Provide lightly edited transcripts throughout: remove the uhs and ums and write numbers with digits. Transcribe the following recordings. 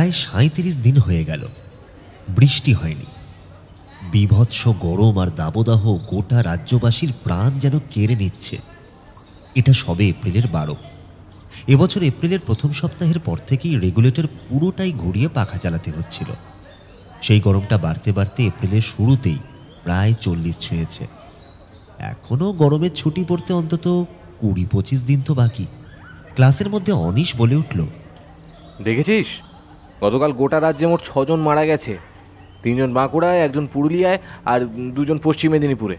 প্রায় ৩৭ দিন হয়ে গেল, বৃষ্টি হয়নি। বিভৎস গরম আর দাবদাহ গোটা রাজ্যবাসীর প্রাণ যেন কেড়ে নিচ্ছে। এটা সবে এপ্রিলের ১২। এবছর এপ্রিলের প্রথম সপ্তাহের পর থেকেই রেগুলেটর পুরোটাই ঘুরিয়ে পাখা চালাতে হচ্ছিল। সেই গরমটা বাড়তে বাড়তে এপ্রিলের শুরুতেই প্রায় ৪০ ছুঁয়েছে। এখনও গরমের ছুটি পড়তে অন্তত ২০-২৫ দিন তো বাকি। ক্লাসের মধ্যে অনিশ বলে উঠল, দেখেছিস, গতকাল গোটা রাজ্যে মোট ৬ জন মারা গেছে। ৩ জন বাঁকুড়ায়, ১ জন পুরুলিয়ায় আর ২ জন পশ্চিম মেদিনীপুরে।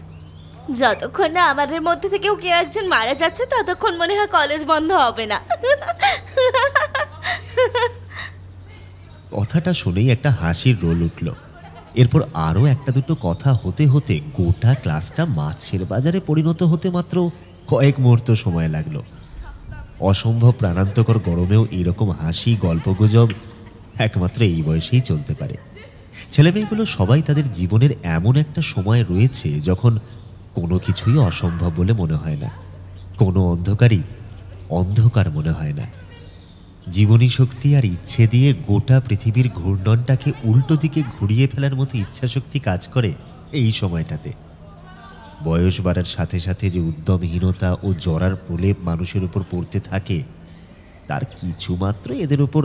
যতক্ষণ না আমাদের মধ্যে থেকেও কেউ একজন মারা যাচ্ছে ততক্ষণ মনে হয় কলেজ বন্ধ হবে না। কথাটা শুনেই একটা হাসির রোল উঠল। এরপর আরও একটা দুটো কথা হতে হতে গোটা ক্লাসটা মাছের বাজারে পরিণত হতে মাত্র কয়েক মুহূর্ত সময় লাগলো। অসম্ভব প্রাণান্তকর গরমেও এইরকম হাসি গল্পগুজব একমাত্র এই বয়সেই চলতে পারে। ছেলেমেয়েগুলো সবাই তাদের জীবনের এমন একটা সময় রয়েছে যখন কোনো কিছুই অসম্ভব বলে মনে হয় না, কোনো অন্ধকারই অন্ধকার মনে হয় না। জীবনী শক্তি আর ইচ্ছে দিয়ে গোটা পৃথিবীর ঘূর্ণনটাকে উল্টো দিকে ঘুরিয়ে ফেলার মতো ইচ্ছাশক্তি কাজ করে এই সময়টাতে। বয়স বাড়ার সাথে সাথে যে উদ্যমহীনতা ও জরার প্রলেপ মানুষের উপর পড়তে থাকে, তার কিছুমাত্র এদের উপর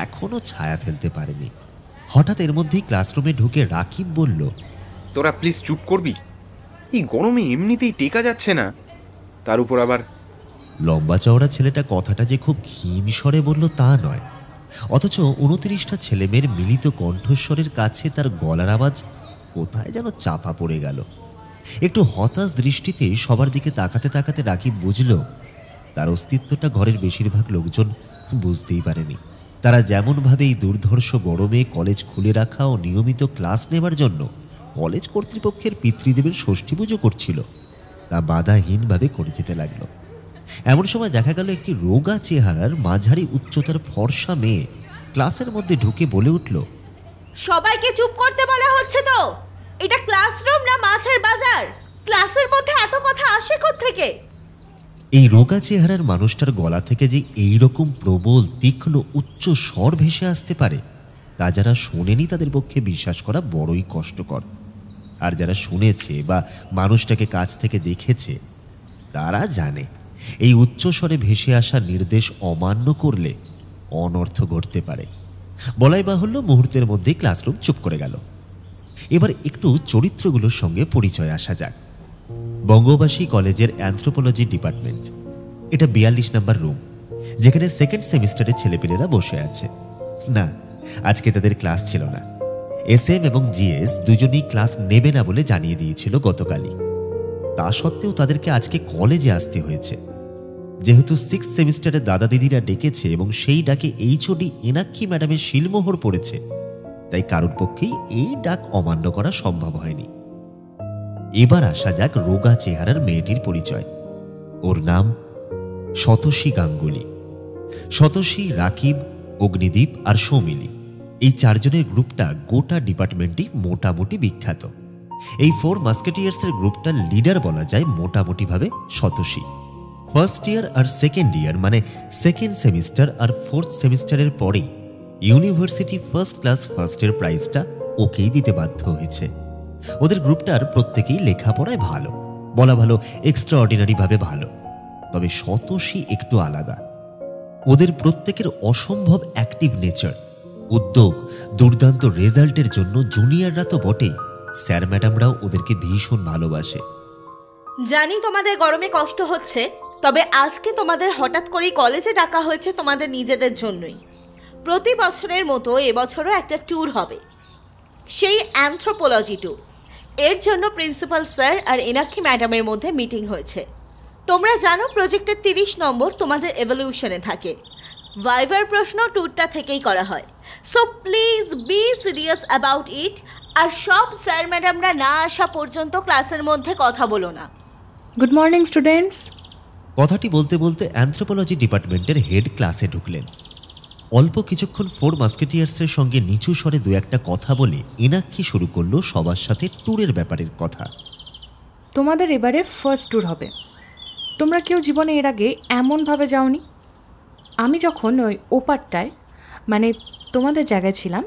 এখনও ছায়া ফেলতে পারেনি। হঠাৎ এর মধ্যেই ক্লাসরুমে ঢুকে রাকিব বলল, তোরা প্লিজ চুপ করবি? এই গরমে এমনিতেই টেকা যাচ্ছে না, তার উপর আবার। লম্বা চওড়া ছেলেটা কথাটা যে খুব ক্ষীণ স্বরে বলল তা নয়, অথচ ২৯টা ছেলেমেয়ের মিলিত কণ্ঠস্বরের কাছে তার গলার আওয়াজ কোথায় যেন চাপা পড়ে গেল। একটু হতাশ দৃষ্টিতে সবার দিকে তাকাতে তাকাতে রাকিব বুঝল তার অস্তিত্বটা ঘরের বেশিরভাগ লোকজন বুঝতেই পারেনি। তারা যেমনভাবে এই দুর্ধর্ষ গরমে কলেজ খুলে রাখা ও নিয়মিত ক্লাস নেবার জন্য কলেজ কর্তৃপক্ষের পিতৃদেবের ষষ্ঠী পুজো করছিল, তা বাধাহীনভাবে করে যেতে লাগলো। এমন সময় দেখা গেল একটি রোগা চেহারার মাঝারি উচ্চতার ফর্সা মেয়ে ক্লাসের মধ্যে ঢুকে বলে উঠল, সবাইকে চুপ করতে বলা হচ্ছে তো। এটা ক্লাসরুম না মাছের বাজার? ক্লাসের মধ্যে এত কথা আসে কোত্থেকে? এই রোগা চেহারার মানুষটার গলা থেকে যে এইরকম প্রবল তীক্ষ্ণ উচ্চ স্বর ভেসে আসতে পারে তা যারা শোনেনি তাদের পক্ষে বিশ্বাস করা বড়ই কষ্টকর। আর যারা শুনেছে বা মানুষটাকে কাছ থেকে দেখেছে তারা জানে এই উচ্চস্বরে ভেসে আসা নির্দেশ অমান্য করলে অনর্থ ঘটতে পারে। বলাই বাহুল্য মুহূর্তের মধ্যেই ক্লাসরুম চুপ করে গেল। এবার একটু চরিত্রগুলোর সঙ্গে পরিচয় আসা যাক। বঙ্গবাসী কলেজের অ্যানথ্রোপোলজি ডিপার্টমেন্ট, এটা ৪২ নম্বর রুম, যেখানে সেকেন্ড সেমিস্টারের ছেলেপেলেরা বসে আছে। না, আজকে তাদের ক্লাস ছিল না। SM এবং GS দুজনেই ক্লাস নেবে না বলে জানিয়ে দিয়েছিল গতকালই। তা সত্ত্বেও তাদেরকে আজকে কলেজে আসতে হয়েছে। যেহেতু 6th সেমিস্টারের দাদা দিদিরা ডেকেছে এবং সেই ডাকে HOD এনাক্ষী ম্যাডামের শিলমোহর পড়েছে, তাই কারোর পক্ষেই এই ডাক অমান্য করা সম্ভব হয়নি। এবার আসা যাক রোগা চেহারার মেয়েটির পরিচয়। ওর নাম শতসী গাঙ্গুলি। শতসী, রাকিব, অগ্নিদীপ আর সৌমিলি, এই 4 জনের গ্রুপটা গোটা ডিপার্টমেন্টই মোটামুটি বিখ্যাত। এই 4 মাস্কেটিয়ার্সের গ্রুপটার লিডার বলা যায় মোটামুটিভাবে শতসী। ফার্স্ট ইয়ার আর সেকেন্ড ইয়ার মানে সেকেন্ড সেমিস্টার আর 4th সেমিস্টারের পরেই ইউনিভার্সিটি ফার্স্ট ক্লাস ফার্স্টের প্রাইজটা ওকেই দিতে বাধ্য হয়েছে। ওদের গ্রুপটার প্রত্যেকেই লেখাপড়ায় ভালো, বলা ভালো এক্সট্রা অর্ডিনারিভাবে ভালো। তবে শতসী একটু আলাদা। ওদের প্রত্যেকের অসম্ভব অ্যাক্টিভ নেচার, উদ্যোগ, দুর্দান্ত রেজাল্টের জন্য জুনিয়ররা তো বটেই, স্যার ম্যাডামরাও ওদেরকে ভীষণ ভালোবাসে। জানি তোমাদের গরমে কষ্ট হচ্ছে, তবে আজকে তোমাদের হঠাৎ করেই কলেজে ডাকা হয়েছে তোমাদের নিজেদের জন্যই। প্রতি বছরের মতো এবছরও একটা ট্যুর হবে, সেই অ্যানথ্রোপোলজি ট্যুর। এর জন্য প্রিন্সিপাল স্যার আর এনাক্ষী ম্যাডামের মধ্যে মিটিং হয়েছে। তোমরা জানো প্রজেক্টের 30 নম্বর তোমাদের এভলিউশনে থাকে। ভাইভার প্রশ্ন ট্যুরটা থেকেই করা হয়। So please be serious about it. আর সব স্যার ম্যাডামরা না আসা পর্যন্ত ক্লাসের মধ্যে কথা বলো না। Good morning students. কথাটি বলতে বলতে অ্যানথ্রোপোলজি ডিপার্টমেন্টের হেড ক্লাসে ঢুকলেন। অল্প কিছুক্ষণ 4 মাস্কেটিয়ার্সের সঙ্গে নিচু স্বরে 2-1টা কথা বলে এনাক্ষী শুরু করলো সবার সাথে ট্যুরের ব্যাপারের কথা। তোমাদের এবারে ফার্স্ট ট্যুর হবে। তোমরা কেউ জীবনে এর আগে এমনভাবে যাওনি। আমি যখন ওই ওপারটায় মানে তোমাদের জায়গায় ছিলাম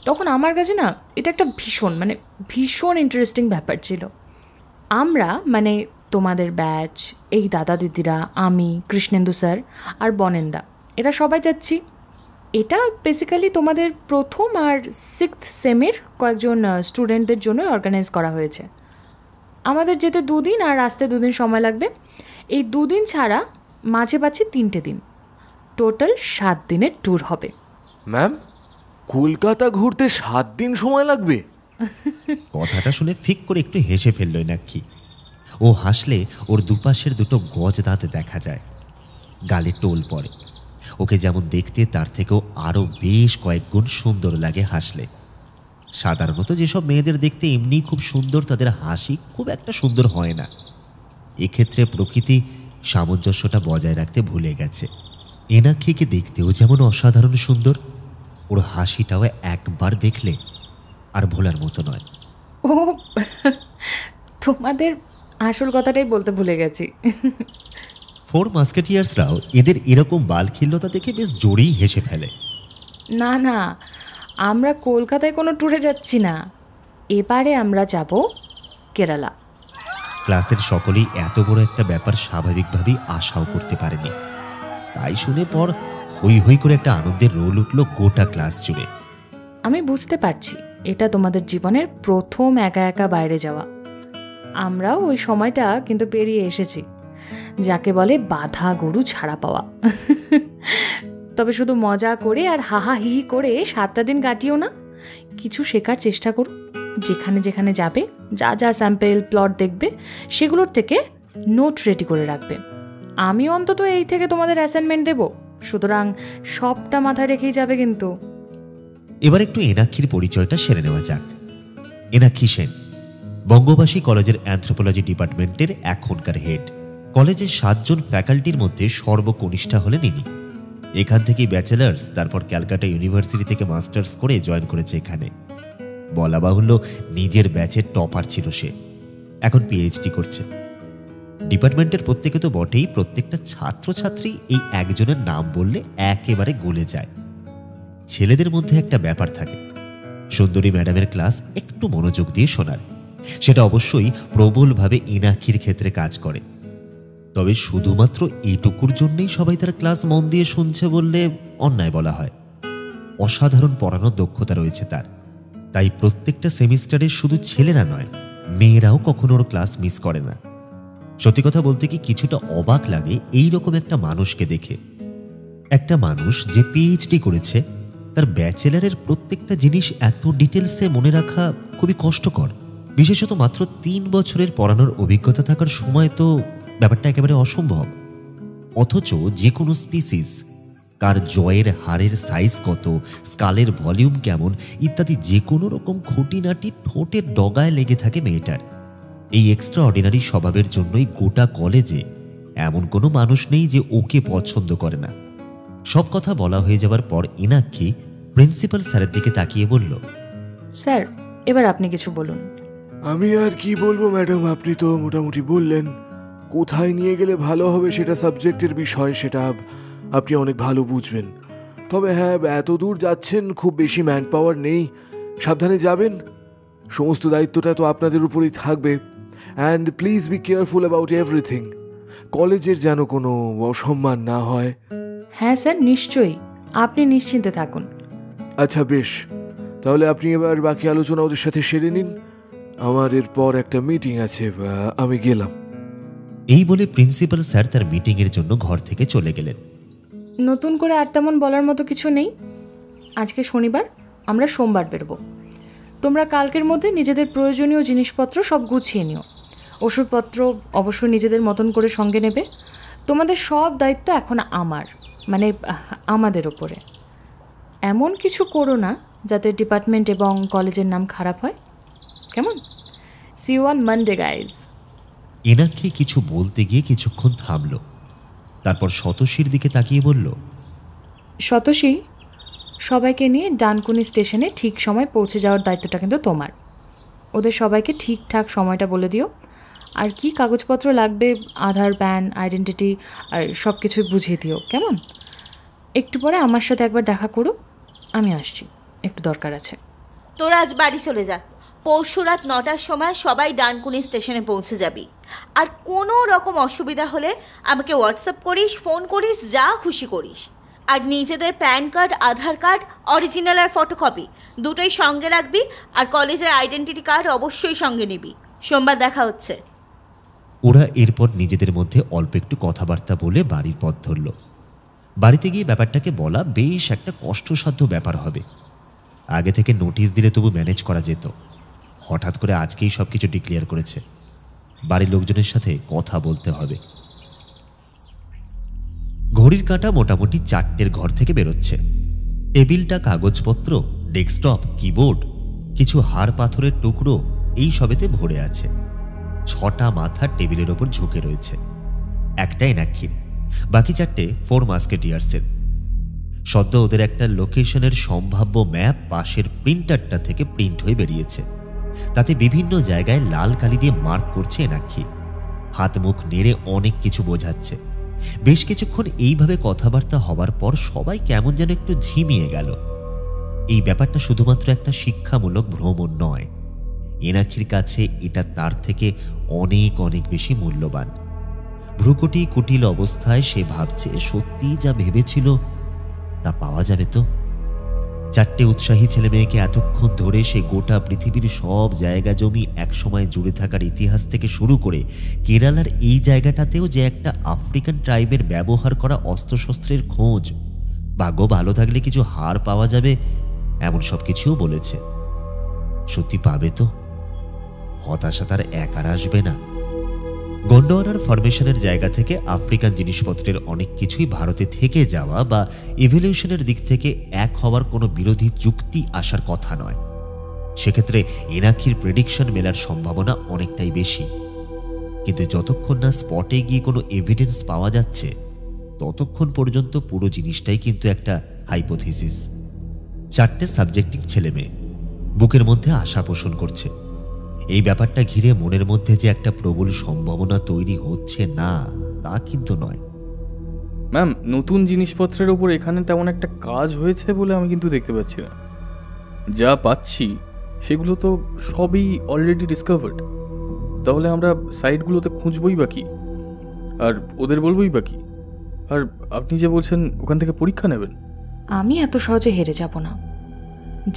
তখন আমার কাছে না এটা একটা ভীষণ ইন্টারেস্টিং ব্যাপার ছিল। আমরা তোমাদের ব্যাচ, এই দাদা দিদিরা, আমি, কৃষ্ণেন্দু স্যার আর বনেন্দা, এরা সবাই যাচ্ছি। এটা বেসিক্যালি তোমাদের প্রথম আর 6th সেমের কয়েকজন স্টুডেন্টদের জন্য অর্গানাইজ করা হয়েছে। আমাদের যেতে 2 দিন আর আসতে 2 দিন সময় লাগবে। এই 2 দিন ছাড়া মাঝে পাচ্ছি 3টে দিন, টোটাল 7 দিনের ট্যুর হবে। ম্যাম, কলকাতা ঘুরতে 7 দিন সময় লাগবে? কথাটা শুনে ফিক করে একটু হেসে ফেলল নাকি। ও হাসলে ওর দুপাশের দুটো গজ দাঁত দেখা যায়, গালে টোল পড়ে। ওকে যেমন দেখতে তার থেকেও আরও বেশ কয়েক গুণ সুন্দর লাগে হাসলে। সাধারণত যেসব মেয়েদের দেখতে এমনি খুব সুন্দর, তাদের হাসি খুব একটা সুন্দর হয় না। এক্ষেত্রে প্রকৃতি সামঞ্জস্যটা বজায় রাখতে ভুলে গেছে। এনাক্ষীকে দেখতেও যেমন অসাধারণ সুন্দর, ওর হাসিটাও একবার দেখলে আর ভোলার মতো নয়। ও, তোমাদের আসল কথাটাই বলতে ভুলে গেছি। 4 মাস্কেটিয়ার্সরাও এদের এরকম বালখিল্যতা দেখে বেশ জোরেই হেসে ফেলে। না না, আমরা কলকাতায় কোনো ট্যুরে যাচ্ছি না, এবারে আমরা যাব কেরালা। ক্লাসের সকলেই এত বড় একটা ব্যাপার স্বাভাবিকভাবেই আশাও করতে পারেনি। তাই শুনে পর হই হই করে একটা আনন্দের রোল উঠল গোটা ক্লাস জুড়ে। আমি বুঝতে পারছি এটা তোমাদের জীবনের প্রথম একা একা বাইরে যাওয়া। আমরাও ওই সময়টা কিন্তু পেরিয়ে এসেছি, যাকে বলে বাধা গরু ছাড়া পাওয়া। তবে শুধু মজা করে আর হাহা হিহি করে 7টা দিন কাটিও না, কিছু শেখার চেষ্টা করো। যেখানে যেখানে যাবে, যা যা স্যাম্পেল প্লট দেখবে, সেগুলোর থেকে নোট রেডি করে রাখবে। আমি অন্তত এই থেকে তোমাদের অ্যাসাইনমেন্ট দেব, সুতরাং সবটা মাথায় রেখেই যাবে কিন্তু। এবার একটু এনাক্ষীর পরিচয়টা সেরে নেওয়া যাক। এনাক্ষী সেন বঙ্গবাসী কলেজের অ্যানথ্রোপোলজি ডিপার্টমেন্টের এখনকার হেড। কলেজের 7 জন ফ্যাকাল্টির মধ্যে সর্বকনিষ্ঠা হলেন ইনি। এখান থেকেই ব্যাচেলার্স, তারপর ক্যালকাটা ইউনিভার্সিটি থেকে মাস্টার্স করে জয়েন করেছে এখানে। বলা বাহুল্য নিজের ব্যাচের টপার ছিল সে, এখন পিএইচডি করছে। ডিপার্টমেন্টের প্রত্যেকে তো বটেই, প্রত্যেকটা ছাত্রছাত্রী এই একজনের নাম বললে একেবারে গলে যায়। ছেলেদের মধ্যে একটা ব্যাপার থাকে, সুন্দরী ম্যাডামের ক্লাস একটু মনোযোগ দিয়ে শোনার। সেটা অবশ্যই প্রবলভাবে এনাক্ষীর ক্ষেত্রে কাজ করে। তবে শুধুমাত্র এইটুকুর জন্যই সবাই তার ক্লাস মন দিয়ে শুনছে বললে অন্যায় বলা হয়। অসাধারণ পড়ানোর দক্ষতা রয়েছে তার, তাই প্রত্যেকটা সেমিস্টারে শুধু ছেলেরা নয়, মেয়েরাও কখনো ওর ক্লাস মিস করে না। সত্যি কথা বলতে কি কিছুটা অবাক লাগে এই রকম একটা মানুষকে দেখে। একটা মানুষ যে পিএইচডি করেছে, তার ব্যাচেলারের প্রত্যেকটা জিনিস এত ডিটেলসে মনে রাখা খুবই কষ্টকর। বিশেষত মাত্র 3 বছরের পড়ানোর অভিজ্ঞতা থাকার সময় তো ব্যাপারটা একেবারে অসম্ভব। অথচ যে কোনো স্পিসিস, কার জয়ের হাড়ের সাইজ কত, স্কালের ভলিউম কেমন ইত্যাদি যে কোনো রকম খুঁটিনাটি ঠোঁটের ডগায় লেগে থাকে মেয়েটার। এই এক্সট্রা অর্ডিনারি স্বভাবের জন্যই গোটা কলেজে এমন কোনো মানুষ নেই যে ওকে পছন্দ করে না। সব কথা বলা হয়ে যাবার পর এনাক্ষী প্রিন্সিপাল স্যারের দিকে তাকিয়ে বলল, স্যার, এবার আপনি কিছু বলুন। আমি আর কি বলবো ম্যাডাম, আপনি তো মোটামুটি বললেন। কোথায় নিয়ে গেলে ভালো হবে সেটা সাবজেক্টের বিষয়, সেটা আপনি অনেক ভালো বুঝবেন। তবে হ্যাঁ, এত দূর যাচ্ছেন, খুব বেশি ম্যান পাওয়ার নেই, সাবধানে যাবেন। সমস্ত দায়িত্বটা তো আপনাদের উপরেই থাকবে। And please be careful about everything. কলেজের যেন কোনো অসম্মান না হয়। হ্যাঁ স্যার, নিশ্চয়ই, আপনি নিশ্চিন্তে থাকুন। আচ্ছা বেশ, তাহলে আপনি এবার বাকি আলোচনা ওদের সাথে সেরে নিন। আমার এরপর একটা মিটিং আছে, আমি গেলাম। এই বলে প্রিন্সিপাল স্যার তার মিটিংয়ের জন্য ঘর থেকে চলে গেলেন। নতুন করে আর তেমন বলার মতো কিছু নেই। আজকে শনিবার, আমরা সোমবার বেরোবো। তোমরা কালকের মধ্যে নিজেদের প্রয়োজনীয় জিনিসপত্র সব গুছিয়ে নিও। ওষুধপত্র অবশ্য নিজেদের মতন করে সঙ্গে নেবে। তোমাদের সব দায়িত্ব এখন আমাদের ওপরে। এমন কিছু করো না যাতে ডিপার্টমেন্ট এবং কলেজের নাম খারাপ হয়, কেমন? See you on Monday guys. Enakshi কিছু বলতে গিয়ে কিছুক্ষণ থামল, তারপর শতশীর দিকে তাকিয়ে বলল, শতশী, সবাইকে নিয়ে ডানকুনি স্টেশনে ঠিক সময় পৌঁছে যাওয়ার দায়িত্বটা কিন্তু তোমার। ওদের সবাইকে ঠিকঠাক সময়টা বলে দিও। আর কি কাগজপত্র লাগবে, আধার, প্যান, আইডেন্টিটি আর সব কিছুই বুঝিয়ে দিও, কেমন? একটু পরে আমার সাথে একবার দেখা করো, আমি আসছি, একটু দরকার আছে। তোরা আজ বাড়ি চলে যা। পরশু রাত 9টার সময় সবাই ডানকুনি স্টেশনে পৌঁছে যাবি। আর কোনো রকম অসুবিধা হলে আমাকে হোয়াটসঅ্যাপ করিস, ফোন করিস, যা খুশি করিস। আর নিজেদের প্যান কার্ড, আধার কার্ড, অরিজিনাল আর ফটোকপি দুটোই সঙ্গে রাখবি। আর কলেজের আইডেন্টিটি কার্ড অবশ্যই সঙ্গে নিবি। সোমবার দেখা হচ্ছে। ওরা এরপর নিজেদের মধ্যে অল্প একটু কথাবার্তা বলে বাড়ির পথ ধরল। বাড়িতে গিয়ে ব্যাপারটাকে বলা বেশ একটা কষ্টসাধ্য ব্যাপার হবে। আগে থেকে নোটিশ দিলে তবু ম্যানেজ করা যেত। হঠাৎ করে আজকেই সব কিছু ডিক্লেয়ার করেছে। বাড়ির লোকজনের সাথে কথা বলতে হবে। ঘড়ির কাঁটা মোটামুটি 4টের ঘর থেকে বেরোচ্ছে। টেবিলটা কাগজপত্র, ডেস্কটপ, কিবোর্ড, কিছু হাড় পাথরের টুকরো এই সবেতে ভরে আছে। 6টা মাথা টেবিলের ওপর ঝুঁকে রয়েছে। একটা এনাক্ষীর, বাকি 4টে 4 মাস্কেটিয়ার্সের। সদ্য ওদের একটা লোকেশনের সম্ভাব্য ম্যাপ পাশের প্রিন্টারটা থেকে প্রিন্ট হয়ে বেরিয়েছে। তাতে বিভিন্ন জায়গায় লাল কালি দিয়ে মার্ক করছে এনাক্ষী। হাত মুখ নেড়ে অনেক কিছু বোঝাচ্ছে। বেশ কিছুক্ষণ এইভাবে কথাবার্তা হবার পর সবাই কেমন যেন একটু ঝিমিয়ে গেল। এই ব্যাপারটা শুধুমাত্র একটা শিক্ষামূলক ভ্রমণ নয়, এনাক্ষীর কাছে এটা তার থেকে অনেক অনেক বেশি মূল্যবান। ভ্রুকুটি কুটিল অবস্থায় সে ভাবছে, সত্যি যা ভেবেছিল তা পাওয়া যাবে তো। 4টে উৎসাহী ছেলে মেয়েকে এতক্ষণ ধরে সে গোটা পৃথিবীর সব জায়গা জমি একসময় জুড়ে থাকার ইতিহাস থেকে শুরু করে কেরালার এই জায়গাটাতেও যে একটা আফ্রিকান ট্রাইবের ব্যবহার করা অস্ত্রশস্ত্রের খোঁজ, ভাগ্য ভালো থাকলে কিছু হাড় পাওয়া যাবে, এমন সব কিছুও বলেছে। সত্যি পাবে তো? হতাশা তার একার আসবে না। গন্ডোয়ানার ফরমেশনের জায়গা থেকে আফ্রিকান জিনিসপত্রের অনেক কিছুই ভারতে থেকে যাওয়া বা ইভলিউশনের দিক থেকে এক হওয়ার কোনো বিরোধী যুক্তি আসার কথা নয়। সেক্ষেত্রে এনাক্ষীর প্রেডিকশন মেলার সম্ভাবনা অনেকটাই বেশি। কিন্তু যতক্ষণ না স্পটে গিয়ে কোনো এভিডেন্স পাওয়া যাচ্ছে ততক্ষণ পর্যন্ত পুরো জিনিসটাই কিন্তু একটা হাইপোথিসিস। 4টে সাবজেক্টিভ ছেলে মেয়ে বুকের মধ্যে আশা পোষণ করছে। এই ব্যাপারটা ঘিরে মনের মধ্যে যে একটা প্রবল সম্ভাবনা তৈরি হচ্ছে না তা কিন্তু নয়। ম্যাম, নতুন জিনিসপত্রের ওপর এখানে তেমন একটা কাজ হয়েছে বলে আমি কিন্তু দেখতে পাচ্ছি না। যা পাচ্ছি সেগুলো তো সবই অলরেডি ডিসকভার্ড। তাহলে আমরা সাইটগুলোতে খুঁজবই বা কি, আর ওদের বলবই বা কি? আর আপনি যে বলছেন ওখান থেকে পরীক্ষা নেবেন, আমি এত সহজে হেরে যাব না।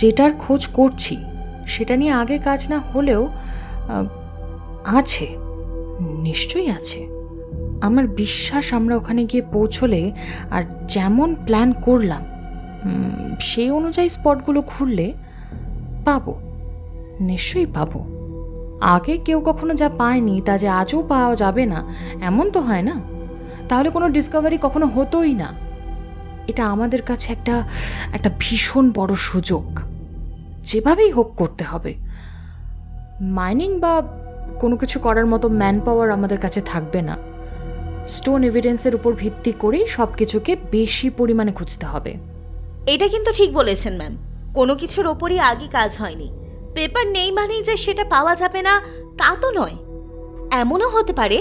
যেটার খোঁজ করছি সেটা নিয়ে আগে কাজ না হলেও আছে, নিশ্চয়ই আছে। আমার বিশ্বাস আমরা ওখানে গিয়ে পৌঁছলে আর যেমন প্ল্যান করলাম সেই অনুযায়ী স্পটগুলো খুললে পাবো, নিশ্চয়ই পাবো। আগে কেউ কখনো যা পায়নি তা যে আজও পাওয়া যাবে না এমন তো হয় না। তাহলে কোনো ডিসকভারি কখনো হতোই না। এটা আমাদের কাছে একটা ভীষণ বড় সুযোগ। যেভাবেই হোক করতে হবে। মাইনিং বা কোনো কিছু করার মতো ম্যান পাওয়ার আমাদের কাছে থাকবে না। স্টোন এভিডেন্সের উপর ভিত্তি করেই সব কিছুকে বেশি পরিমাণে খুঁজতে হবে। এটা কিন্তু ঠিক বলেছেন ম্যাম। কোনো কিছুর ওপরই আগে কাজ হয়নি। পেপার নেই মানেই যে সেটা পাওয়া যাবে না তা তো নয়। এমনও হতে পারে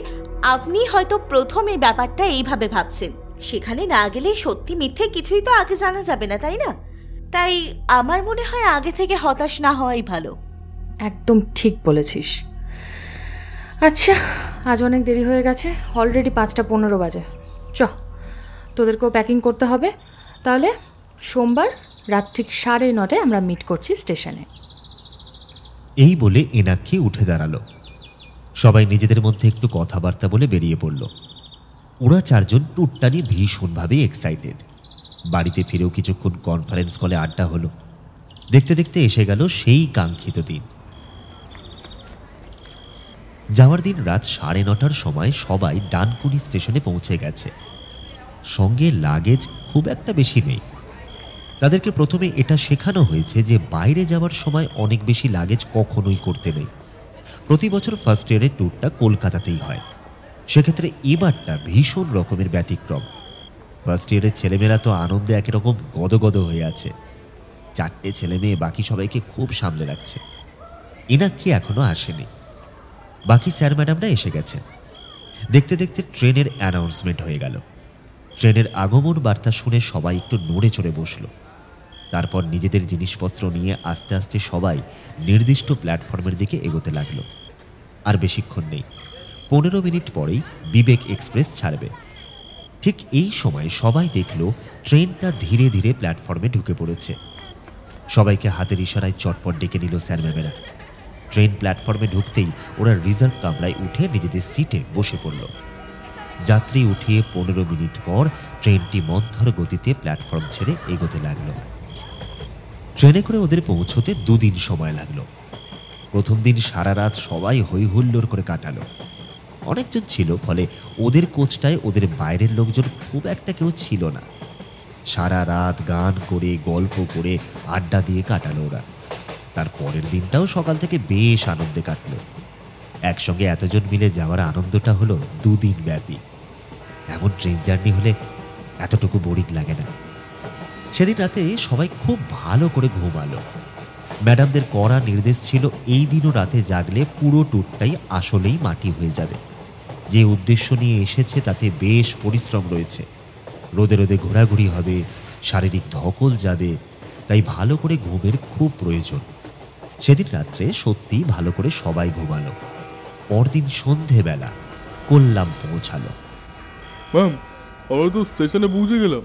আপনি হয়তো প্রথম এই ব্যাপারটা এইভাবে ভাবছেন, সেখানে না গেলে সত্যি মিথ্যে কিছুই তো আগে জানা যাবে না, তাই না? তাই আমার মনে হয় আগে থেকে হতাশ না হওয়াই ভালো। একদম ঠিক বলেছিস। আচ্ছা, আজ অনেক দেরি হয়ে গেছে, অলরেডি 5:15 বাজে। তোদেরকেও প্যাকিং করতে হবে। তাহলে সোমবার রাত ঠিক 9:30 আমরা মিট করছি স্টেশনে। এই বলে এনাক্ষী উঠে দাঁড়ালো। সবাই নিজেদের মধ্যে একটু কথাবার্তা বলে বেরিয়ে পড়ল। ওরা 4জন ট্যুরটা নিয়ে ভীষণভাবে এক্সাইটেড। বাড়িতে ফিরেও কিছুক্ষণ কনফারেন্স কলে আড্ডা হলো। দেখতে দেখতে এসে গেল সেই কাঙ্ক্ষিত দিন। যাওয়ার দিন রাত 9:30টার সময় সবাই ডানকুনি স্টেশনে পৌঁছে গেছে। সঙ্গে লাগেজ খুব একটা বেশি নেই। তাদেরকে প্রথমে এটা শেখানো হয়েছে যে বাইরে যাওয়ার সময় অনেক বেশি লাগেজ কখনোই করতে নেই। প্রতি বছর ফার্স্ট ইয়ারের ট্যুরটা কলকাতাতেই হয়, সেক্ষেত্রে এবারটা ভীষণ রকমের ব্যতিক্রম। ফার্স্ট ইয়ারের ছেলেমেয়েরা তো আনন্দে একরকম গদগদ হয়ে আছে। 4টে ছেলে মেয়ে বাকি সবাইকে খুব সামলে রাখছে। এনাক্ষী এখনো আসেনি। বাকি স্যার ম্যাডামরা এসে গেছেন। দেখতে দেখতে ট্রেনের অ্যানাউন্সমেন্ট হয়ে গেল। ট্রেনের আগমন বার্তা শুনে সবাই একটু নড়ে চড়ে বসল। তারপর নিজেদের জিনিসপত্র নিয়ে আস্তে আস্তে সবাই নির্দিষ্ট প্ল্যাটফর্মের দিকে এগোতে লাগলো। আর বেশিক্ষণ নেই, 15 মিনিট পরেই বিবেক এক্সপ্রেস ছাড়বে। ঠিক এই সময় সবাই দেখল ট্রেনটা ধীরে ধীরে প্ল্যাটফর্মে ঢুকে পড়েছে। সবাইকে হাতের ইশারায় চটপট ডেকে নিল স্যার ম্যামেরা। ট্রেন প্ল্যাটফর্মে ঢুকতেই ওরা রিজার্ভ কামরায় উঠে নিজেদের সিটে বসে পড়ল। যাত্রী উঠিয়ে 15 মিনিট পর ট্রেনটি মন্থর গতিতে প্ল্যাটফর্ম ছেড়ে এগোতে লাগলো। ট্রেনে করে ওদের পৌঁছতে 2 দিন সময় লাগলো। প্রথম দিন সারা রাত সবাই হই হুল্লোড় করে কাটালো। অনেকজন ছিল, ফলে ওদের কোচটায় ওদের বাইরের লোকজন খুব একটা কেউ ছিল না। সারা রাত গান করে গল্প করে আড্ডা দিয়ে কাটালো ওরা। তার পরের দিনটাও সকাল থেকে বেশ আনন্দে কাটলো। একসঙ্গে এতজন মিলে যাওয়ার আনন্দটা হলো 2 দিন ব্যাপী। এমন ট্রেন জার্নি হলে এতটুকু বোরিং লাগে না। সেদিন রাতে সবাই খুব ভালো করে ঘুমালো। ম্যাডামদের কড়া নির্দেশ ছিল এই দিনও রাতে জাগলে পুরো ট্যুরটাই আসলেই মাটি হয়ে যাবে। যে উদ্দেশ্য নিয়ে এসেছে তাতে বেশ পরিশ্রম রয়েছে। রোদে রোদে ঘোরাঘুরি হবে, শারীরিক ধকল যাবে, তাই ভালো করে ঘুমের খুব প্রয়োজন। সেদিন রাত্রে সত্যি ভালো করে সবাই ঘুমালো। পরদিন সন্ধেবেলা কোল্লাম পৌঁছালো। ম্যাম, আমরা তো স্টেশনে পৌঁছে গেলাম,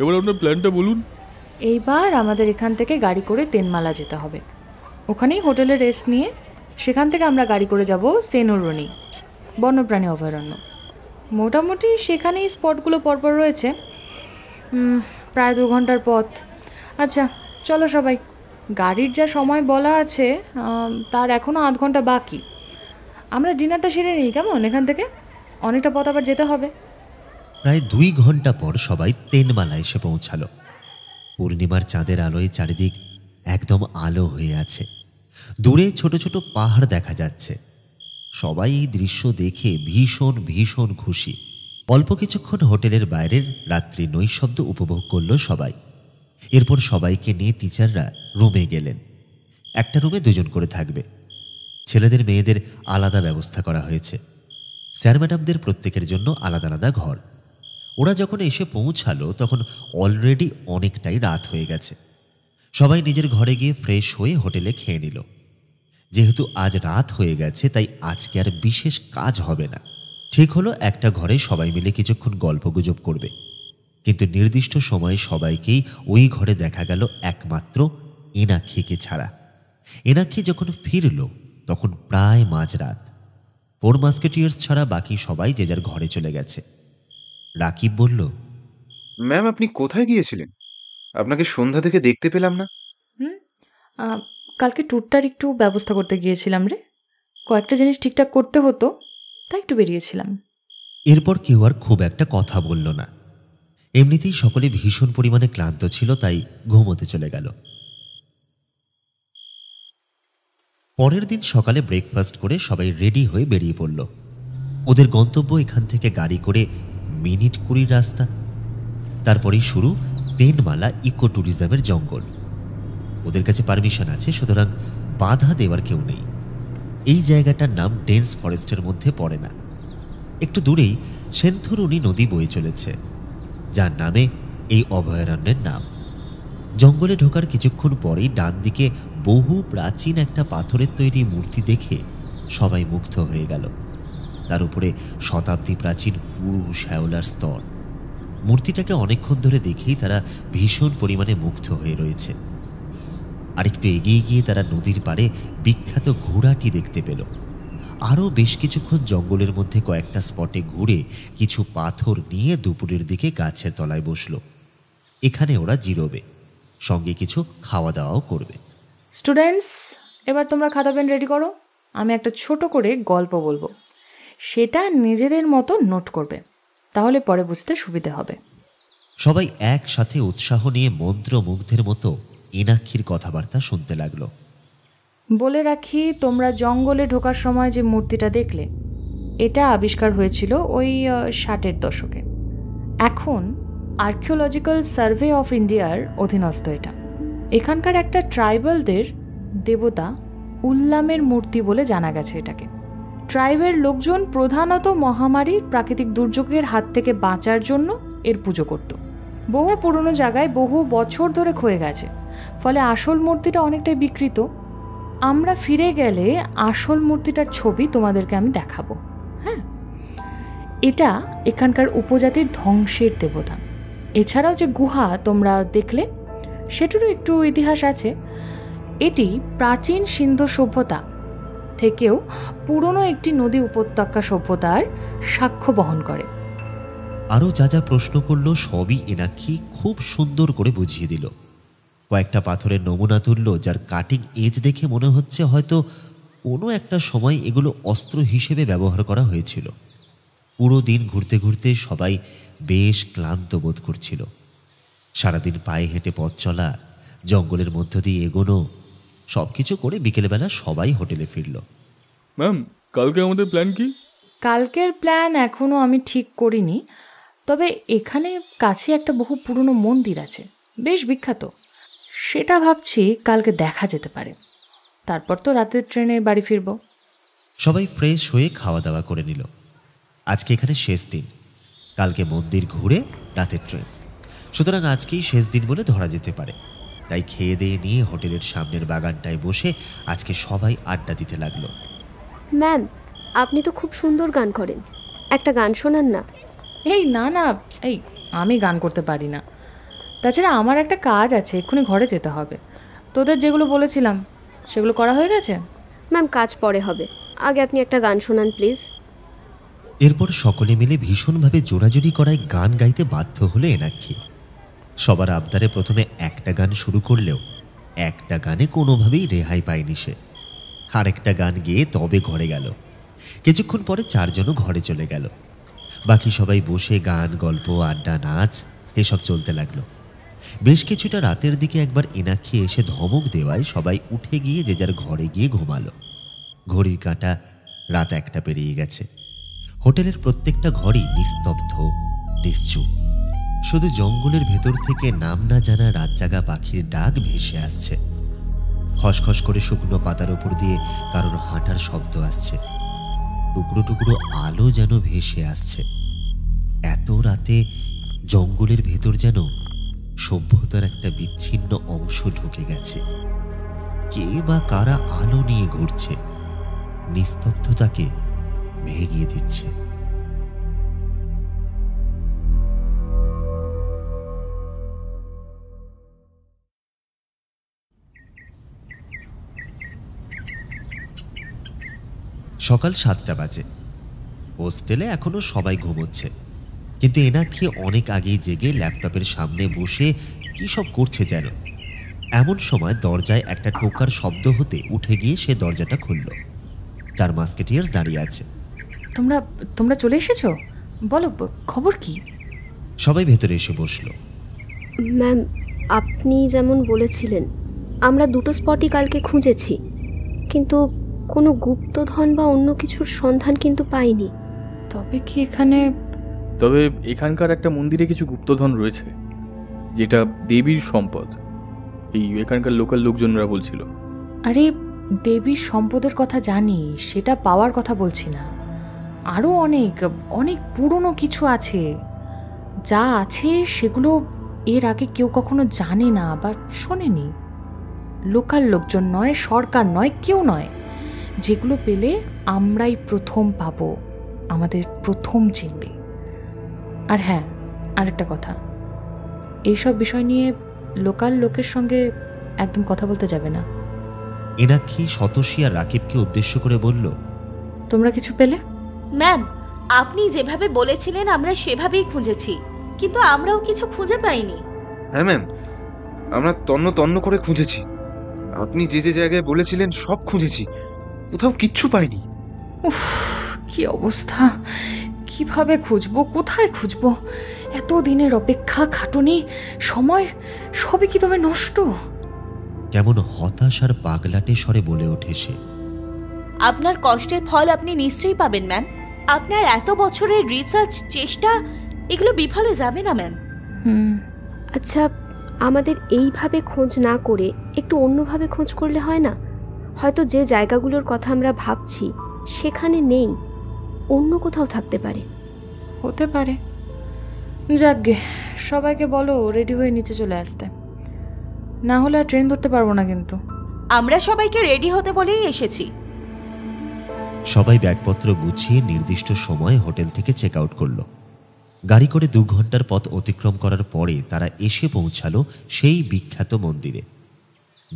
এবার আপনার প্ল্যানটা বলুন। এইবার আমাদের এখান থেকে গাড়ি করে তেনমালা যেতে হবে। ওখানেই হোটেলে রেস্ট নিয়ে সেখান থেকে আমরা গাড়ি করে যাব সেনুরনি বন্যপ্রাণী অভয়ারণ্য। মোটামুটি সেখানেই স্পটগুলো পরপর রয়েছে, প্রায় 2 ঘন্টার পথ। আচ্ছা চলো সবাই, গাড়ির যা সময় বলা আছে তার এখনও 8 ঘন্টা বাকি। আমরা ডিনারটা সেরে নিই কেমন? এখান থেকে অনেকটা পথ আবার যেতে হবে। প্রায় 2 ঘন্টা পর সবাই তেনমালা এসে পৌঁছালো। পূর্ণিমার চাঁদের আলোয় চারিদিক একদম আলো হয়ে আছে। দূরে ছোট ছোট পাহাড় দেখা যাচ্ছে। সবাই এই দৃশ্য দেখে ভীষণ ভীষণ খুশি। অল্প কিছুক্ষণ হোটেলের বাইরের রাত্রি নৈশব্দ উপভোগ করলো সবাই। এরপর সবাইকে নিয়ে টিচাররা রুমে গেলেন। একটা রুমে 2 জন করে থাকবে। ছেলেদের মেয়েদের আলাদা ব্যবস্থা করা হয়েছে। স্যার ম্যাডামদের প্রত্যেকের জন্য আলাদা আলাদা ঘর। ওরা যখন এসে পৌঁছালো তখন অলরেডি অনেকটাই রাত হয়ে গেছে। সবাই নিজের ঘরে গিয়ে ফ্রেশ হয়ে হোটেলে খেয়ে নিল। যেহেতু আজ রাত হয়ে গেছে তাই আজকে আর বিশেষ কাজ হবে না। ঠিক হলো একটা ঘরে সবাই মিলে কিছুক্ষণ গল্পগুজব করবে। কিন্তু নির্দিষ্ট সময়ে সবাইকেই ওই ঘরে দেখা গেল একমাত্র এনাক্ষীকে ছাড়া। এনাক্ষী যখন ফিরল তখন প্রায় মাঝরাত। 4 মাস্কেটিয়ার্স ছাড়া বাকি সবাই যে যার ঘরে চলে গেছে। রাকিব বলল, ম্যাম আপনি কোথায় গিয়েছিলেন? আপনাকে সন্ধ্যা থেকে দেখতে পেলাম না। কালকে ট্যুরটার একটু ব্যবস্থা করতে গিয়েছিলাম রে, কয়েকটা জিনিস ঠিকঠাক করতে হতো, তাই একটু বেরিয়েছিলাম। এরপর কেউ আর খুব একটা কথা বলল না। এমনিতেই সকলে ভীষণ পরিমাণে ক্লান্ত ছিল, তাই ঘুমোতে চলে গেল। পরের দিন সকালে ব্রেকফাস্ট করে সবাই রেডি হয়ে বেরিয়ে পড়ল। ওদের গন্তব্য এখান থেকে গাড়ি করে মিনিট 20 রাস্তা। তারপরেই শুরু তেনমালা ইকো ট্যুরিজমের জঙ্গল। ওদের কাছে পারমিশন আছে, সুতরাং বাধা দেওয়ার কেউ নেই। এই জায়গাটার নাম ডেন্স ফরেস্টের মধ্যে পড়ে না। একটু দূরেই সেন্থুরুনি নদী বয়ে চলেছে, যার নামে এই অভয়ারণ্যের নাম। জঙ্গলে ঢোকার কিছুক্ষণ পরেই ডান দিকে বহু প্রাচীন একটা পাথরের তৈরি মূর্তি দেখে সবাই মুগ্ধ হয়ে গেল। তার উপরে শতাব্দী প্রাচীন পুরু শ্যাওলার স্তর। মূর্তিটাকে অনেকক্ষণ ধরে দেখেই তারা ভীষণ পরিমাণে মুগ্ধ হয়ে রয়েছে। আরেকটু এগিয়ে গিয়ে তারা নদীর পাড়ে বিখ্যাত ঘোড়াটি দেখতে পেল। আরও বেশ কিছুক্ষণ জঙ্গলের মধ্যে কয়েকটা স্পটে ঘুরে কিছু পাথর নিয়ে দুপুরের দিকে গাছের তলায় বসল। এখানে ওরা জিরোবে, সঙ্গে কিছু খাওয়া দাওয়াও করবে। স্টুডেন্টস, এবার তোমরা খাতা পেন রেডি করো। আমি একটা ছোট করে গল্প বলবো, সেটা নিজেদের মতো নোট করবে, তাহলে পরে বুঝতে সুবিধে হবে। সবাই একসাথে উৎসাহ নিয়ে মন্ত্রমুগ্ধের মতো এনাক্ষীর কথাবার্তা শুনতে লাগলো। বলে রাখি, তোমরা জঙ্গলে ঢোকার সময় যে মূর্তিটা দেখলে, এটা আবিষ্কার হয়েছিল ওই 60-এর দশকে। এখন আর্কিওলজিক্যাল সার্ভে অফ ইন্ডিয়ার অধীনস্থ এটা। এখানকার একটা ট্রাইবালদের দেবতা উল্লামের মূর্তি বলে জানা গেছে এটাকে। ট্রাইবের লোকজন প্রধানত মহামারী, প্রাকৃতিক দুর্যোগের হাত থেকে বাঁচার জন্য এর পুজো করত। বহু পুরনো জায়গায় বহু বছর ধরে ক্ষয়ে গেছে, ফলে আসল মূর্তিটা অনেকটাই বিকৃত। আমরা ফিরে গেলে আসল মূর্তিটার ছবি তোমাদেরকে আমি দেখাবো। হ্যাঁ, এটা এখানকার উপজাতির ধ্বংসের দেবতা। এছাড়াও যে গুহা তোমরা দেখলে সেটারও একটু ইতিহাস আছে। এটি প্রাচীন সিন্ধু সভ্যতা থেকেও পুরনো একটি নদী উপত্যকা সভ্যতার সাক্ষ্য বহন করে। আরও যা যা প্রশ্ন করল সবই এনাক্ষী খুব সুন্দর করে বুঝিয়ে দিল। কয়েকটা পাথরের নমুনা তুলল, যার কাটিং এজ দেখে মনে হচ্ছে হয়তো কোনো একটা সময় এগুলো অস্ত্র হিসেবে ব্যবহার করা হয়েছিল। পুরো দিন ঘুরতে ঘুরতে সবাই বেশ ক্লান্ত বোধ করছিল। সারাদিন পায়ে হেঁটে পথ চলা, জঙ্গলের মধ্য দিয়ে এগোনো, সব কিছু করে বিকেলবেলা সবাই হোটেলে ফিরল। ম্যাম, কালকে আমাদের প্ল্যান কি? কালকের প্ল্যান এখনও আমি ঠিক করিনি, তবে এখানে কাছে একটা বহু পুরনো মন্দির আছে, বেশ বিখ্যাত। সেটা ভাবছি কালকে দেখা যেতে পারে। তারপর তো রাতের ট্রেনে বাড়ি ফিরব। সবাই ফ্রেশ হয়ে খাওয়া দাওয়া করে নিল। আজকে এখানে শেষ দিন, কালকে মন্দির ঘুরে রাতের ট্রেন, সুতরাং আজকেই শেষ দিন বলে ধরা যেতে পারে। তাই খেয়ে দিয়ে নিয়ে হোটেলের সামনের বাগানটায় বসে আজকে সবাই আড্ডা দিতে লাগলো। ম্যাম, আপনি তো খুব সুন্দর গান করেন, একটা গান শোনান না। এই না না, এই আমি গান করতে পারি না। তাছাড়া আমার একটা কাজ আছে, এক্ষুনি ঘরে যেতে হবে। তোদের যেগুলো বলেছিলাম সেগুলো করা হয়ে গেছে? ম্যাম, কাজ পরে হবে, আগে আপনি একটা গান শোনান প্লিজ। এরপর সকলে মিলে ভীষণভাবে জোরাজুরি করায় গান গাইতে বাধ্য হলো এনাক্ষী। সবার আবদারে প্রথমে একটা গান শুরু করলেও একটা গানে কোনোভাবেই রেহাই পায়নি সে। আরেকটা গান গেয়ে তবে ঘরে গেল। কিছুক্ষণ পরে চারজনও ঘরে চলে গেল। বাকি সবাই বসে গান, গল্প, আড্ডা, নাচ এসব চলতে লাগলো। বেশ কিছুটা রাতের দিকে একবার এনাক্ষী এসে ধমক দেওয়ায় সবাই উঠে গিয়ে যে যার ঘরে গিয়ে ঘুমালো। ঘড়ির কাঁটা রাত 1টা পেরিয়ে গেছে। হোটেলের প্রত্যেকটা ঘরই নিস্তব্ধ, নিশ্চুপ। শুধু জঙ্গলের ভেতর থেকে নাম না জানা রাতজাগা পাখির ডাক ভেসে আসছে। খসখস করে শুকনো পাতার উপর দিয়ে কারোর হাঁটার শব্দ আসছে। টুকরো টুকরো আলো যেন ভেসে আসছে। এত রাতে জঙ্গলের ভেতর যেন সভ্যতার একটা বিচ্ছিন্ন অংশ ঢুকে গেছে। কে বা কারা আলো নিয়ে ঘুরছে, নিস্তব্ধতাকে ভেঙে দিচ্ছে। সকাল 7টা বাজে। হোস্টেলে এখনো সবাই ঘুমোচ্ছে, কিন্তু এনাক্ষী অনেক আগেই জেগে ল্যাপটপের সামনে বসে কি সব করছে যেন। এমন সময় দরজায় একটা টোকার শব্দ হতে উঠে গিয়ে সে দরজাটা খুলল। 4 মাস্কেটিয়ার্স দাঁড়িয়ে আছে। তোমরা তোমরা চলে এসেছো? বলো, খবর কি? সবাই ভেতরে এসে বসলো। ম্যাম, আপনি যেমন বলেছিলেন আমরা দুটো স্পটই কালকে খুঁজেছি, কিন্তু কোনো গুপ্তধন বা অন্য কিছুর সন্ধান কিন্তু পাইনি। তবে কি এখানে? তবে এখানকার একটা মন্দিরে কিছু গুপ্তধন রয়েছে, যেটা দেবীর সম্পদ, এই এখানকার লোকাল লোকজনরা বলছিল। আরে দেবীর সম্পদের কথা জানি, সেটা পাওয়ার কথা বলছি না। আরও অনেক অনেক পুরনো কিছু আছে। যা আছে সেগুলো এর আগে কেউ কখনো জানে না বা শোনেনি। লোকাল লোকজন নয়, সরকার নয়, কেউ নয়। যেগুলো পেলে আমরাই প্রথম পাবো, আমাদের প্রথম চিনবে। আর হ্যাঁ, আরেকটা কথা, এইসব বিষয় নিয়ে লোকাল লোকের সঙ্গে একদম কথা বলতে যাবে না। এনাক্ষী শতসী আর রাকিবকে উদ্দেশ্য করে বলল, তোমরা কিছু পেলে? ম্যাম, আপনি যেভাবে বলেছিলেন আমরা সেভাবেই খুঁজেছি, কিন্তু আমরাও কিছু খুঁজে পাইনি। হ্যাঁ ম্যাম, আমরা তন্ন তন্ন করে খুঁজেছি। আপনি যে যে জায়গায় বলেছিলেন সব খুঁজেছি, কোথাও কিচ্ছু পাইনি। উফ, কি অবস্থা! কিভাবে খুঁজবো, কোথায় খুঁজবো? এত দিনের অপেক্ষা, খাটুনি, সময় সবই কি তবে নষ্ট? কেমন হতাশ আর পাগলাটে স্বরে বলে ওঠে সে। আপনার কষ্টের ফল আপনি নিশ্চয়ই পাবেন ম্যাম। আপনার এত বছরের রিসার্চ চেষ্টা এগুলো বিফলে যাবে না ম্যাম। আচ্ছা, আমাদের এইভাবে খোঁজ না করে একটু অন্যভাবে খোঁজ করলে হয় না? হয়তো যে জায়গাগুলোর কথা আমরা ভাবছি সেখানে নেই, অন্য কোথাও থাকতে পারে। হতে পারে। যাকগে, সবাইকে বলো রেডি হয়ে নিচে চলে আসতে, না হলে আর ট্রেন ধরতে পারবো না কিন্তু। আমরা সবাইকে রেডি হতে বলেই এসেছি। সবাই ব্যাগপত্র গুছিয়ে নির্দিষ্ট সময়ে হোটেল থেকে চেক আউট করলো। গাড়ি করে 2 ঘন্টার পথ অতিক্রম করার পরে তারা এসে পৌঁছালো সেই বিখ্যাত মন্দিরে।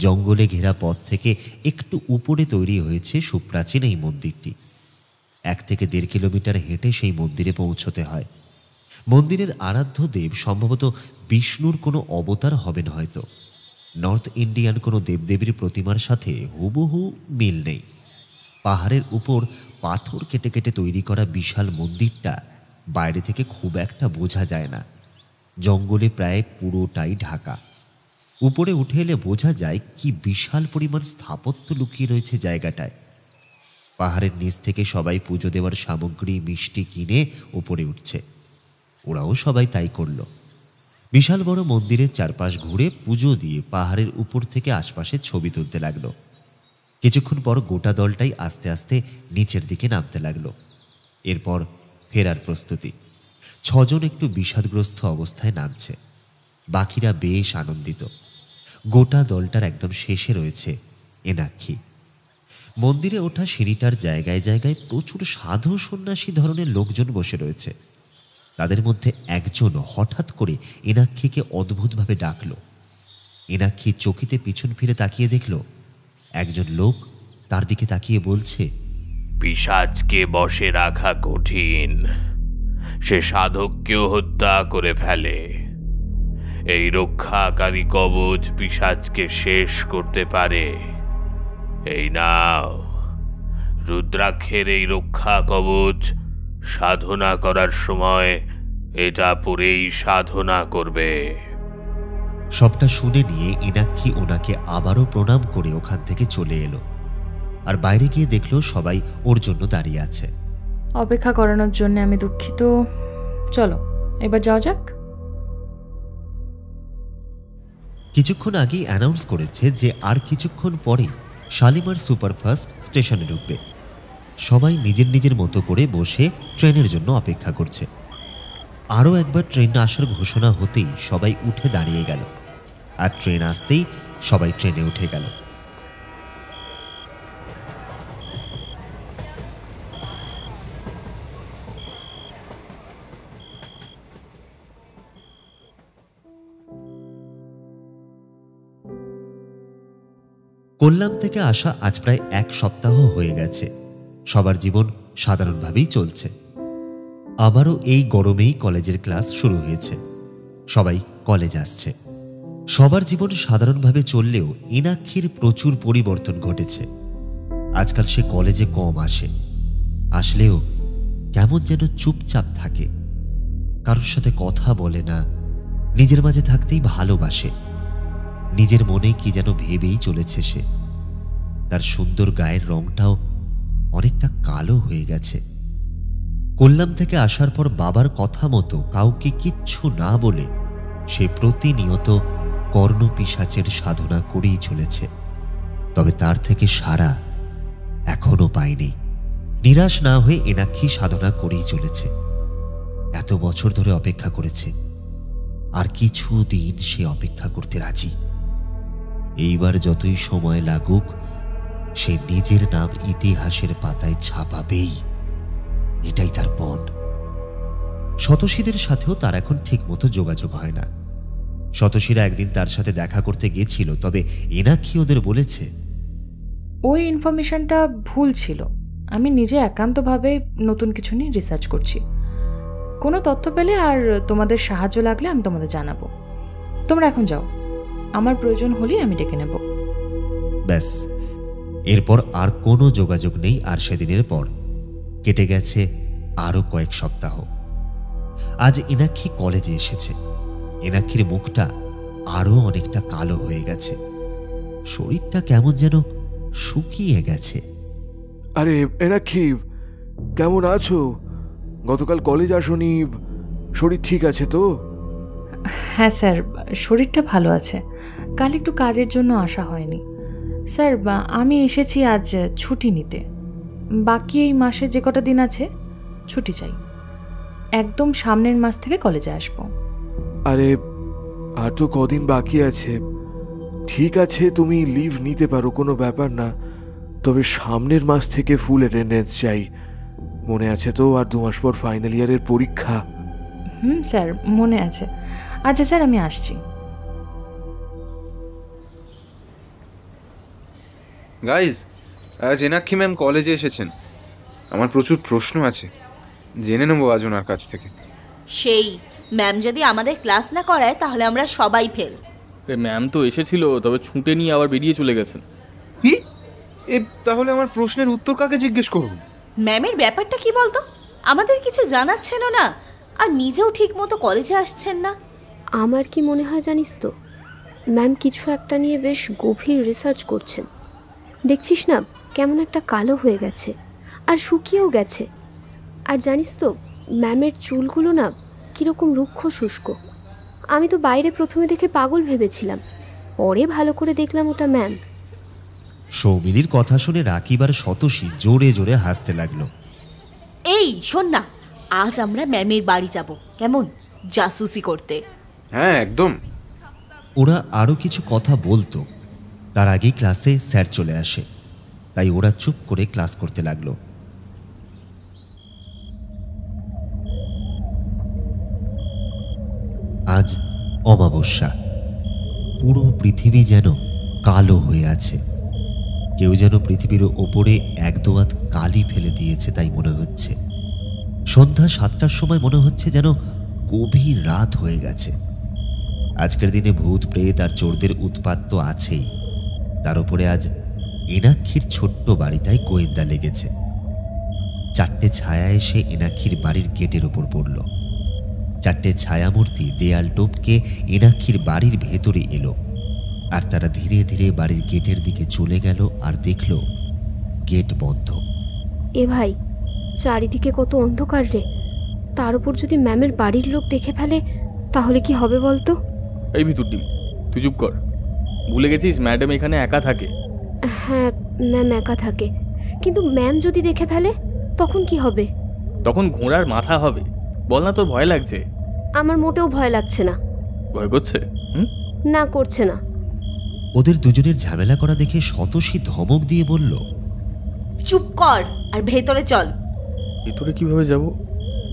জঙ্গলে ঘেরা পথ থেকে একটু উপরে তৈরি হয়েছে সুপ্রাচীন এই মন্দিরটি। 1 থেকে 1.5 কিলোমিটার হেঁটে সেই মন্দিরে পৌঁছতে হয়। মন্দিরের আরাধ্য দেব সম্ভবত বিষ্ণুর কোনো অবতার হবেন হয়তো। নর্থ ইন্ডিয়ান কোনো দেবদেবীর প্রতিমার সাথে হুবহু মিল নেই। পাহাড়ের উপর পাথর কেটে কেটে তৈরি করা বিশাল মন্দিরটা বাইরে থেকে খুব একটা বোঝা যায় না। জঙ্গলে প্রায় পুরোটাই ঢাকা। উপরে উঠে এলে বোঝা যায় কি বিশাল পরিমাণ স্থাপত্য লুকিয়ে রয়েছে জায়গাটায়। পাহাড়ের নিচ থেকে সবাই পুজো দেওয়ার সামগ্রী মিষ্টি কিনে উপরে উঠছে। ওরাও সবাই তাই করল। বিশাল বড় মন্দিরের চারপাশ ঘুরে পুজো দিয়ে পাহাড়ের উপর থেকে আশপাশে ছবি তুলতে লাগলো। কিছুক্ষণ পর গোটা দলটাই আস্তে আস্তে নিচের দিকে নামতে লাগলো। এরপর ফেরার প্রস্তুতি। 6 জন একটু বিষাদগ্রস্ত অবস্থায় নামছে, বাকিরা বেশ আনন্দিত। গোটা দলটার একদম শেষে রয়েছে এনাক্ষী। মন্দিরে ওঠা সিঁড়িটার জায়গায় জায়গায় প্রচুর সাধু সন্ন্যাসী ধরনের লোকজন বসে রয়েছে। তাদের মধ্যে একজন হঠাৎ করে এনাক্ষীকে অদ্ভুতভাবে ডাকল। এনাক্ষী চকিতে পিছন ফিরে তাকিয়ে দেখল একজন লোক তার দিকে তাকিয়ে বলছে, পিশাচকে বশে রাখা কঠিন, সে সাধককেও হত্যা করে ফেলে। এই রক্ষাকারী কবচ পিশাচকে শেষ করতে পারে। এই নাও, রুদ্রাক্ষের এই রক্ষা কবচ। সাধনা করার সময় এটা পরেই সাধনা করবে। সবটা শুনে নিয়ে এনাক্ষী ওনাকে আবারও প্রণাম করে ওখান থেকে চলে এলো। আর বাইরে গিয়ে দেখলো সবাই ওর জন্য দাঁড়িয়ে আছে। অপেক্ষা করানোর জন্য আমি দুঃখিত। চলো এবার যাওয়া যাক। কিছুক্ষণ আগেই অ্যানাউন্স করেছে যে আর কিছুক্ষণ পরেই শালিমার সুপারফাস্ট স্টেশনে ঢুকবে। সবাই নিজের নিজের মতো করে বসে ট্রেনের জন্য অপেক্ষা করছে। আরও একবার ট্রেন আসার ঘোষণা হতেই সবাই উঠে দাঁড়িয়ে গেল। আর ট্রেন আসতেই সবাই ট্রেনে উঠে গেল। কোল্লাম থেকে আসা আজ প্রায় 1 সপ্তাহ হয়ে গেছে। সবার জীবন সাধারণভাবেই চলছে। আবারও এই গরমেই কলেজের ক্লাস শুরু হয়েছে। সবাই কলেজ আসছে। সবার জীবন সাধারণভাবে চললেও এনাক্ষীর প্রচুর পরিবর্তন ঘটেছে। আজকাল সে কলেজে কম আসে, আসলেও কেমন যেন চুপচাপ থাকে। কারোর সাথে কথা বলে না, নিজের মাঝে থাকতেই ভালোবাসে। নিজের মনে কি যেন ভেবেই চলেছে সে। তার সুন্দর গায়ের রংটাও অনেকটা কালো হয়ে গেছে। কোল্লাম থেকে আসার পর বাবার কথা মতো কাউকে কিচ্ছু না বলে সে প্রতিনিয়ত কর্ণপিশাচের সাধনা করেই চলেছে। তবে তার থেকে সাড়া এখনো পায়নি। নিরাশ না হয়ে এনাক্ষী সাধনা করেই চলেছে। এত বছর ধরে অপেক্ষা করেছে, আর কিছু দিন সে অপেক্ষা করতে রাজি। এইবার যতই সময় লাগুক, সে নিজের নাম ইতিহাসের পাতায় ছাপাবেই, এটাই তার পণ। শতশীদের সাথেও তার এখন ঠিকমতো যোগাযোগ হয় না। শতশীরা একদিন তার সাথে দেখা করতে গিয়েছিল, তবে এনাক্ষী ওদের বলেছে ওই ইনফরমেশনটা ভুল ছিল। আমি নিজে একান্তভাবে নতুন কিছু নিয়ে রিসার্চ করছি। কোনো তথ্য পেলে আর তোমাদের সাহায্য লাগলে আমি তোমাদের জানাবো। তোমরা এখন যাও, আমার প্রয়োজন হলেই আমি ডেকে নেব। ব্যাস, এরপর আর কোনো যোগাযোগ নেই। আর সেদিনের পর কেটে গেছে আরও কয়েক সপ্তাহ। আজ এনাক্ষী কলেজে এসেছে। এনাক্ষীর মুখটা আরও অনেকটা কালো হয়ে গেছে। শরীরটা কেমন যেন শুকিয়ে গেছে। আরে এনাক্ষী, কেমন আছো? গতকাল কলেজ আসোনি, শরীর ঠিক আছে তো? হ্যাঁ স্যার, শরীরটা ভালো আছে। কাল একটু কাজের জন্য আসা হয়নি স্যার। আমি এসেছি আজ ছুটি নিতে। বাকি এই মাসে যে কটা দিন আছে ছুটি চাই। একদম সামনের মাস থেকে কলেজে আসবো। আরে আর তো কদিন বাকি আছে। ঠিক আছে, তুমি লিভ নিতে পারো, কোনো ব্যাপার না। তবে সামনের মাস থেকে ফুল অ্যাটেন্ডেন্স চাই। মনে আছে তো, আর 2 মাস পর ফাইনাল ইয়ারের পরীক্ষা। স্যার মনে আছে। আচ্ছা স্যার, আমি আসছি। গাইজ, আজ এনাক্ষী ম্যাম কলেজে এসেছেন। আমার প্রচুর প্রশ্ন আছে, জেনে নেবো আজ ওনার কাছ থেকে। সেই ম্যাম যদি আমাদের ক্লাস না করায় তাহলে আমরা সবাই ফেল। ম্যাম তো এসেছিল, তবে ছুটে নিয়ে আবার বেরিয়ে চলে গেছেন। কি? তাহলে আমার প্রশ্নের উত্তর কাকে জিজ্ঞেস করব? ম্যামের ব্যাপারটা কি বলতো? আমাদের কিছু জানাচ্ছেন না, আর নিজেও ঠিক মতো কলেজে আসছেন না। আমার কি মনে হয় জানিস তো, ম্যাম কিছু একটা নিয়ে বেশ গভীর রিসার্চ করছেন। দেখছিস না কেমন একটা কালো হয়ে গেছে, আর শুকিয়েও গেছে। আর জানিস তো, ম্যামের চুলগুলো না কীরকম রুক্ষ শুষ্ক। আমি তো বাইরে প্রথমে দেখে পাগল ভেবেছিলাম, পরে ভালো করে দেখলাম ওটা ম্যাম। সৌমিলির কথা শুনে রাকিব আর শতসী জোরে জোরে হাসতে লাগলো। এই শোন না, আজ আমরা ম্যামের বাড়ি যাব, কেমন? জাসুসি করতে। হ্যাঁ একদম। ওরা আরও কিছু কথা বলতো, তার আগেই ক্লাসে স্যার চলে আসে। তাই ওরা চুপ করে ক্লাস করতে লাগলো। আজ অমাবস্যা। পুরো পৃথিবী যেন কালো হয়ে আছে। কেউ যেন পৃথিবীর ওপরে এক দোয়াত কালি ফেলে দিয়েছে, তাই মনে হচ্ছে। সন্ধ্যা 7টার সময় মনে হচ্ছে যেন গভীর রাত হয়ে গেছে। আজকের দিনে ভূত প্রেত আর চোরদের উৎপাত তো আছেই, তার উপরে আজ এনাক্ষীর ছোট্ট বাড়িটায় গোয়েন্দা লেগেছে। 4টে ছায়া এসে এনাক্ষীর বাড়ির গেটের ওপর পড়ল। 4টে ছায়ামূর্তি দেয়াল টপকে এনাক্ষীর বাড়ির ভেতরে এলো, আর তারা ধীরে ধীরে বাড়ির গেটের দিকে চলে গেল। আর দেখল গেট বন্ধ। এ ভাই, চারিদিকে কত অন্ধকার রে। তার উপর যদি ম্যামের বাড়ির লোক দেখে ফেলে তাহলে কি হবে বলতো? এই ভিতর ডিম, তুই চুপ কর। ভুলে গেছিস ম্যাডাম এখানে একা থাকে? হ্যাঁ, ম্যাম একা থাকে, কিন্তু ম্যাম যদি দেখে ফেলে তখন কি হবে? তখন ঘোড়ার মাথা হবে। বল না, তোর ভয় লাগছে? আমার মোটেও ভয় লাগছে না। ভয় করছে? না, করছে না। ওদের দুজনের ঝামেলা করা দেখে শতসী ধমক দিয়ে বলল, চুপ কর আর ভেতরে চল। ভেতরে কিভাবে যাব?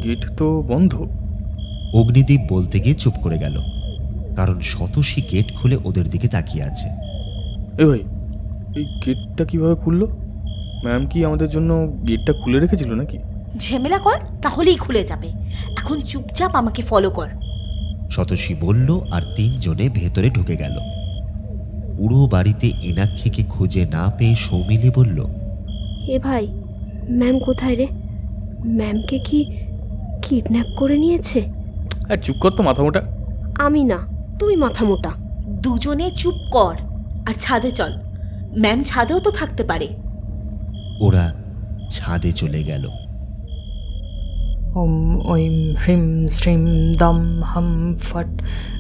গেট তো বন্ধ। অগ্নিদীপ বলতে গিয়ে চুপ করে গেল, কারণ শতসী গেট খুলে ওদের দিকে তাকিয়ে আছে। এ ভাই, এই গেটটা কিভাবে খুললো? ম্যাম কি আমাদের জন্য গেটটা খুলে রেখেছিল নাকি? ঝামেলা কর, তাহলেই খুলে যাবে। এখন চুপচাপ আমাকে ফলো কর। শতসী বলল, আর 3 জনে ভেতরে ঢুকে গেল। পুরো বাড়িতে এনাক্ষীকে খুঁজে না পেয়ে সৌমিলি বলল, এ ভাই, ম্যাম কোথায় রে? ম্যামকে কি কিডন্যাপ করে নিয়েছে? আর চুপ কর তো, মাথা মোটা। আমি না, তুই মাথা মোটা। দুজনে চুপ কর আর ছাদে চল। ম্যাম ছাদেও তো থাকতে পারে। ওরা ছাদে চলে গেল। ওম ঐম হ্রিম শ্রীম দম হম ফট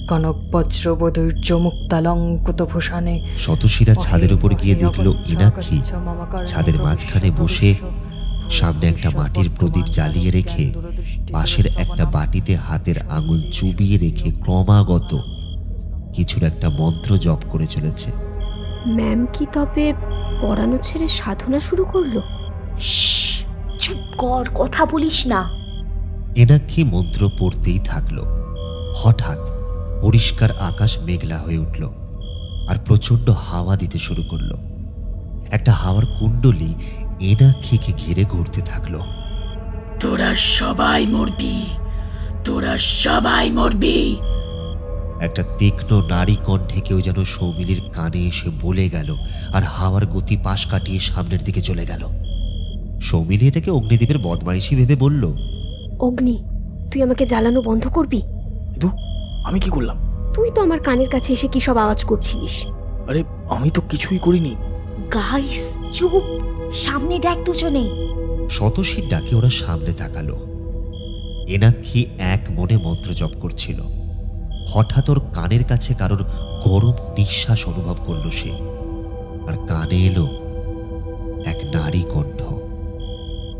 কনক বজ্রবদৈর্য মুক্তালঙ্কুতভূষণে। শতশিরা ছাদের উপর গিয়ে দেখল ইনাক্ষী ছাদের মাঝখানে বসে সামনে একটা মাটির প্রদীপ জ্বালিয়ে রেখে পাশের একটা বাটিতে হাতের আঙুল চুবিয়ে রেখে ক্রমাগত কিছুর একটা মন্ত্র জপ করে চলেছে। ম্যাম কি তবে পড়ানো ছেড়ে সাধনা শুরু করলো? চুপ কর, কথা বলিস না। এনাক্ষী মন্ত্র পড়তেই থাকলো। হঠাৎ পরিষ্কার আকাশ মেঘলা হয়ে উঠল আর প্রচণ্ড হাওয়া দিতে শুরু করলো। একটা হাওয়ার কুণ্ডলী এনাক্ষীকে ঘিরে ঘুরতে থাকলো। তোরা সবাই মরবি, তোরা সবাই মরবি। একটা তীক্ষ্ণ নারী কণ্ঠে কেউ যেন সৌমিলির কানে এসে বলে গেল, আর হাওয়ার গতি পাশ কাটিয়ে সামনের দিকে চলে গেল। সৌমিলি এটাকে অগ্নিদীপের বদমাইশি ভেবে বলল, অগ্নি, তুই আমাকে জ্বালানো বন্ধ করবি? আমি কি করলাম? তুই তো আমার কানের কাছে এসে কি সব আওয়াজ করছিলিস। আরে আমি তো কিছুই করিনি। গাইস চুপ, সামনে দেখ দুজনে। শতশীর ডাকে ওরা সামনে তাকালো। এনাক্ষী এক মনে মন্ত্র জপ করছিল। হঠাৎ ওর কানের কাছে কারোর গরম নিঃশ্বাস অনুভব করল সে, আর কানে এলো এক নারী কণ্ঠ।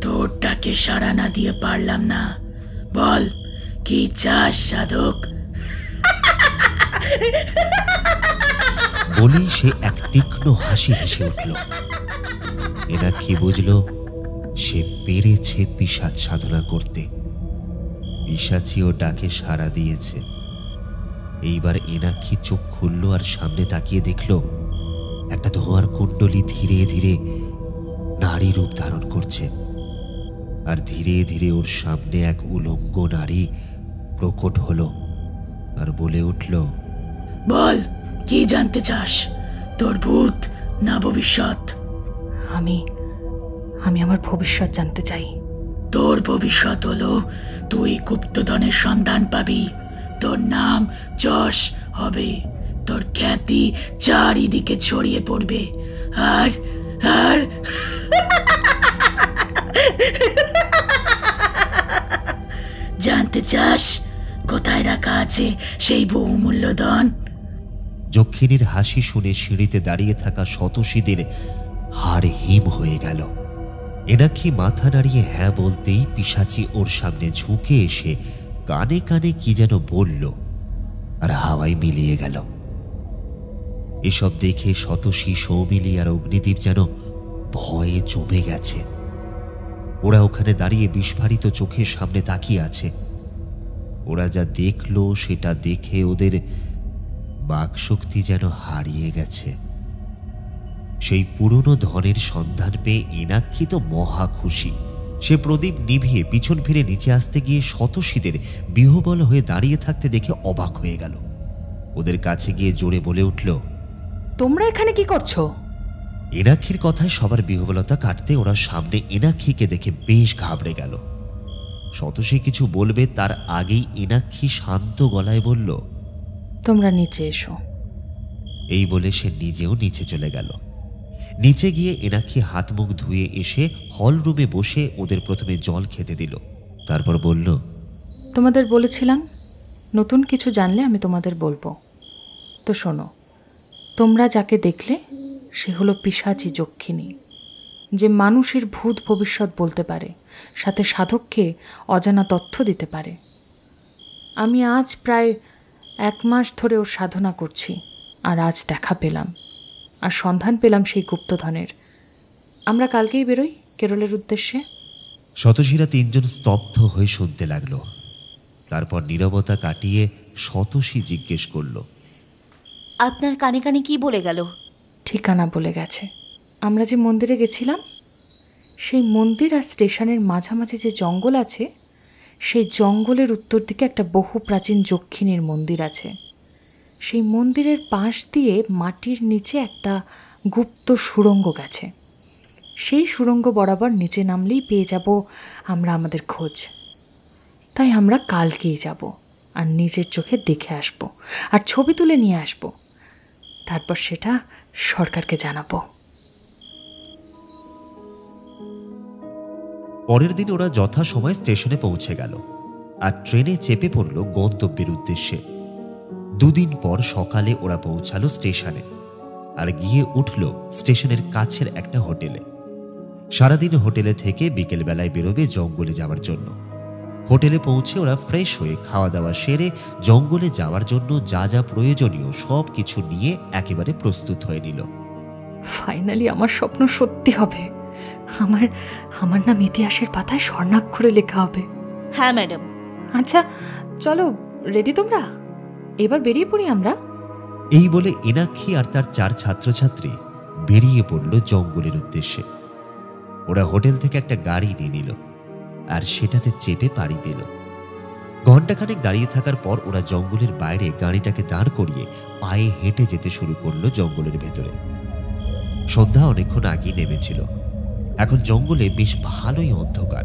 তোর ডাকে সাড়া না দিয়ে পারলাম না, বল কি চাস সাধক? বলেই সে এক তীক্ষ্ণ হাসি হেসে উঠল। এনাক্ষী বুঝল সে পেরেছে পিশাচ সাধনা করতে। পিশাচিও ডাকে সাড়া দিয়েছে। এইবার এনাক্ষী চোখ খুলল আর সামনে তাকিয়ে দেখল একটা ধোঁয়ার কুণ্ডলী ধীরে ধীরে নারী রূপ ধারণ করছে, আর ধীরে ধীরে ওর সামনে এক উলঙ্গ নারী প্রকট হলো আর বলে উঠল, বল, কি জানতে চাস? তোর ভূত না ভবিষ্যৎ? আমি আমার ভবিষ্যৎ জানতে চাই। তোর ভবিষ্যৎ হলো তুই গুপ্তধনের সন্ধান পাবি, তোর নাম যশ হবে, তোর খ্যাতি চারিদিকে ছড়িয়ে পড়বে, আর আর জানতে চাস কোথায় রাখা আছে সেই বহুমূল্য ধন? যক্ষিণীর হাসি শুনে সিঁড়িতে দাঁড়িয়ে থাকা শতসীদের হাড় হিম হয়ে গেল। এনাক্ষী মাথা নাড়িয়ে হ্যাঁ বলতেই পিশাচি ওর সামনে ঝুঁকে এসে কানে কানে কি যেন বলল আর হাওয়ায় মিলিয়ে গেল। এসব দেখে শতসী, সৌমিলি আর অগ্নিদীপ যেন ভয়ে জমে গেছে। ওরা ওখানে দাঁড়িয়ে বিস্ফারিত চোখের সামনে তাকিয়ে আছে। ওরা যা দেখলো সেটা দেখে ওদের বাকশক্তি যেন হারিয়ে গেছে। সেই পুরনো ধনের সন্ধান পেয়ে এনাক্ষী তো মহা খুশি। সে প্রদীপ নিভিয়ে পিছন ফিরে নিচে আসতে গিয়ে শতসীদের বিহ্বল হয়ে দাঁড়িয়ে থাকতে দেখে অবাক হয়ে গেল। ওদের কাছে গিয়ে জোরে বলে উঠল, তোমরা এখানে কি করছো? এনাক্ষীর কথায় সবার বিহ্বলতা কাটতে ওরা সামনে এনাক্ষীকে দেখে বেশ ঘাবড়ে গেল। শতসী কিছু বলবে তার আগেই এনাক্ষী শান্ত গলায় বলল, তোমরা নিচে এসো। এই বলে সে নিজেও নিচে চলে গেল। নিচে গিয়ে এনাক্ষী হাত মুখ ধুয়ে এসে হল রুমে বসে ওদের প্রথমে জল খেতে দিল। তারপর বলল, তোমাদের বলেছিলাম নতুন কিছু জানলে আমি তোমাদের বলবো। তো শোনো, তোমরা যাকে দেখলে সে হলো পিশাচী যক্ষিণী, যে মানুষের ভূত ভবিষ্যৎ বলতে পারে, সাথে সাধককে অজানা তথ্য দিতে পারে। আমি আজ প্রায় 1 মাস ধরে ওর সাধনা করছি, আর আজ দেখা পেলাম আর সন্ধান পেলাম সেই গুপ্তধনের। আমরা কালকেই বেরোই কেরলের উদ্দেশ্যে। শতসীরা 3 জন স্তব্ধ হয়ে শুনতে লাগলো। তারপর নীরবতা কাটিয়ে শতসী জিজ্ঞেস করল, আপনার কানে কানে কি বলে গেল? ঠিকানা বলে গেছে। আমরা যে মন্দিরে গেছিলাম, সেই মন্দির আর স্টেশনের মাঝামাঝি যে জঙ্গল আছে, সেই জঙ্গলের উত্তর দিকে একটা বহু প্রাচীন যক্ষিণীর মন্দির আছে। সেই মন্দিরের পাশ দিয়ে মাটির নিচে একটা গুপ্ত সুড়ঙ্গ গেছে। সেই সুড়ঙ্গ বরাবর নিচে নামলেই পেয়ে যাব আমরা আমাদের খোঁজ। তাই আমরা কালকেই যাব আর নিজের চোখে দেখে আসব আর ছবি তুলে নিয়ে আসব। তারপর সেটা সরকারকে জানাবো। পরের দিন ওরা যথাসময় স্টেশনে পৌঁছে গেল আর ট্রেনে চেপে পড়ল গন্তব্যের উদ্দেশ্যে। 2 দিন পর সকালে ওরা পৌঁছালো স্টেশনে আর গিয়ে উঠল স্টেশনের কাছের একটা হোটেলে। সারাদিন হোটেলে থেকে বিকেলবেলায় বেরোবে জঙ্গলে যাওয়ার জন্য। হোটেলে পৌঁছে ওরা ফ্রেশ হয়ে খাওয়া দাওয়া সেরে জঙ্গলে যাওয়ার জন্য যা যা প্রয়োজনীয় সব কিছু নিয়ে একেবারে প্রস্তুত হয়ে নিল। ফাইনালি আমার স্বপ্ন সত্যি হবে। আমার নাম ইতিহাসের পাতায় স্বর্ণাক্ষরে লেখা হবে। হ্যাঁ ম্যাডাম। আচ্ছা চলো, রেডি তোমরা? এবার বেরিয়ে পড়ি আমরা। এই বলে এনাক্ষী আর তার 4 ছাত্রছাত্রী বেরিয়ে পড়ল জঙ্গলের উদ্দেশ্যে। ওরা হোটেল থেকে একটা গাড়ি নিয়ে নিল আর সেটাতে চেপে পাড়ি দিল। ঘণ্টাখানেক দাঁড়িয়ে থাকার পর ওরা জঙ্গলের বাইরে গাড়িটাকে দাঁড় করিয়ে পায়ে হেঁটে যেতে শুরু করলো জঙ্গলের ভেতরে। সন্ধ্যা অনেকক্ষণ আগেই নেমেছিল। এখন জঙ্গলে বেশ ভালোই অন্ধকার।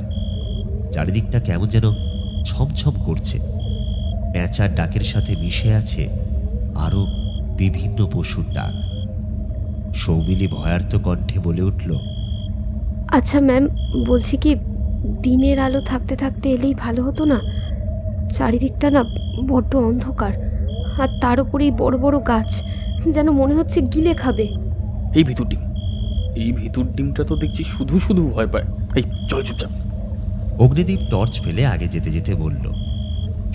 চারিদিকটা কেমন যেন ছমছম করছে। প্যাঁচার ডাকের সাথে মিশে আছে আরো বিভিন্ন পশুর ডাক। সৌমিলি ভয়ার্ত কণ্ঠে বলে উঠল, আচ্ছা ম্যাম, বলছি কি দিনের আলো থাকতে থাকতে এলেই ভালো হতো না? চারিদিকটা না বড্ড অন্ধকার, আর তার উপরেই বড় বড় গাছ, যেন মনে হচ্ছে গিলে খাবে। এই ভিতর ডিমটা তো দেখছি শুধু শুধু ভয় পায়। এই চল চুপচাপ। অগ্নিদীপ টর্চ ফেলে আগে যেতে যেতে বলল।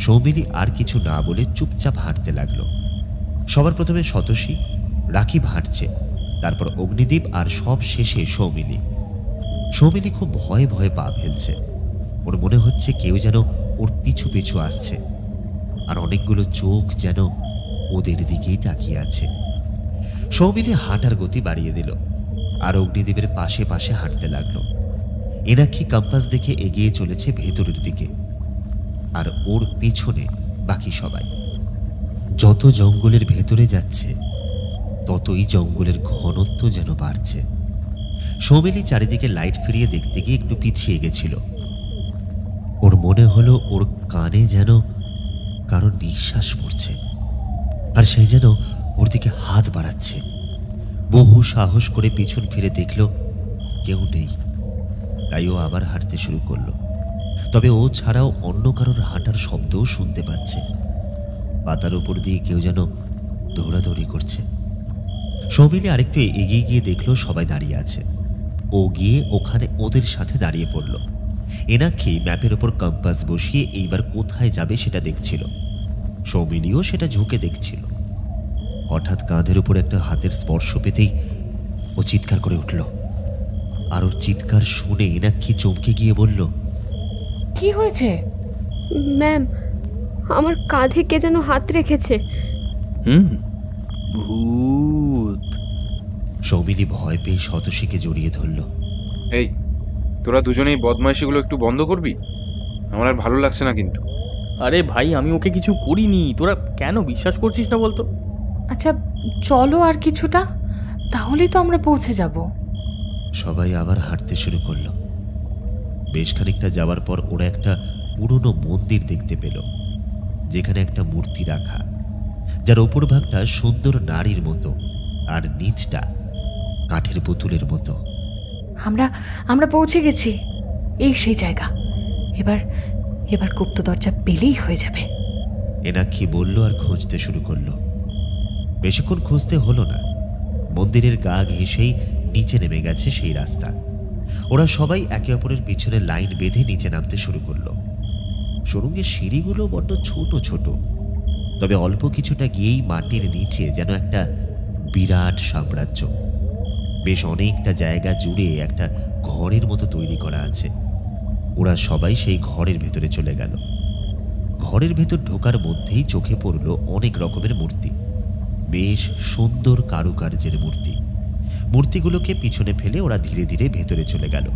সৌমিলি আর কিছু না বলে চুপচাপ হাঁটতে লাগলো। সবার প্রথমে শতসী, রাকিব হাঁটছে, তারপর অগ্নিদীপ, আর সব শেষে সৌমিলি। সৌমিলি খুব ভয়ে ভয়ে পা ফেলছে। ওর মনে হচ্ছে কেউ যেন ওর পিছু পিছু আসছে, আর অনেকগুলো চোখ যেন ওদের দিকেই তাকিয়ে আছে। সৌমিলি হাঁটার গতি বাড়িয়ে দিল আর অগ্নিদীপের পাশে পাশে হাঁটতে লাগলো। এনাক্ষী কম্পাস দেখে এগিয়ে চলেছে ভেতরের দিকে, আর ওর পিছনে বাকি সবাই। যত জঙ্গলের ভেতরে যাচ্ছে ততই জঙ্গলের ঘনত্ব যেন বাড়ছে। সৌমিলি চারিদিকে লাইট ফিরিয়ে দেখতে গিয়ে একটু পিছিয়ে গেছিল। ওর মনে হলো ওর কানে যেন কারোর নিঃশ্বাস পড়ছে, আর সে যেন ওর দিকে হাত বাড়াচ্ছে। বহু সাহস করে পিছন ফিরে দেখল কেউ নেই, তাই ও আবার হাঁটতে শুরু করলো। তবে ও ছাড়াও অন্য কারোর হাঁটার শব্দও শুনতে পাচ্ছে। পাতার উপর দিয়ে কেউ যেন দৌড়াদৌড়ি করছে। সৌমিলি আরেকটু এগিয়ে গিয়ে দেখলো সবাই দাঁড়িয়ে আছে। ও গিয়ে ওখানে ওদের সাথে দাঁড়িয়ে পড়ল। এনাক্ষী ম্যাপের ওপর কম্পাস বসিয়ে এইবার কোথায় যাবে সেটা দেখছিল। সৌমিলিও সেটা ঝুঁকে দেখছিল। হঠাৎ কাঁধের উপর একটা হাতের স্পর্শ পেতেই ও চিৎকার করে উঠল। আর ওর চিৎকার শুনে এনাক্ষী চমকে গিয়ে বলল, কি হয়েছে? ম্যাম, আমার কাঁধে কে যেন হাত রেখেছে। ভূত। সৌমিলি ভয় পেয়ে শতসীকে জড়িয়ে ধরল। এই, তোরা দুজনেই বদমাইশিগুলো একটু বন্ধ করবি? আমার আর ভালো লাগছে না কিন্তু। আরে ভাই, আমি ওকে কিছু করিনি, তোরা কেন বিশ্বাস করছিস না বলতো? আচ্ছা চলো আর কিছুটা, তাহলেই তো আমরা পৌঁছে যাব। সবাই আবার হাঁটতে শুরু করলো। বেশ খানিকটা যাওয়ার পর ওরা একটা পুরনো মন্দির দেখতে পেল, যেখানে একটা মূর্তি রাখা, যার ওপর ভাগটা সুন্দর নারীর মতো আর নিচটা কাঠের পুতুলের মতো। আমরা পৌঁছে গেছি, এই সেই জায়গা। এবার গুপ্ত দরজা পেলেই হয়ে যাবে। এনাক্ষী বলল আর খুঁজতে শুরু করলো। বেশিক্ষণ খুঁজতে হলো না, মন্দিরের গা ঘেঁষেই নিচে নেমে গেছে সেই রাস্তা। ওরা সবাই একে অপরের পিছনে লাইন বেঁধে নিচে নামতে শুরু করলো। সুড়ঙ্গের সিঁড়িগুলো বড্ড ছোট ছোট, তবে অল্প কিছুটা গিয়েই মাটির নিচে যেন একটা বিরাট সাম্রাজ্য। বেশ অনেকটা জায়গা জুড়ে একটা ঘরের মতো তৈরি করা আছে। ওরা সবাই সেই ঘরের ভেতরে চলে গেল। ঘরের ভেতর ঢোকার মধ্যেই চোখে পড়ল অনেক রকমের মূর্তি, বেশ সুন্দর কারুকার্যের মূর্তি। মূর্তিগুলোকে পিছনে ফেলে ওরা ধীরে ধীরে ভেতরে চলে গেল।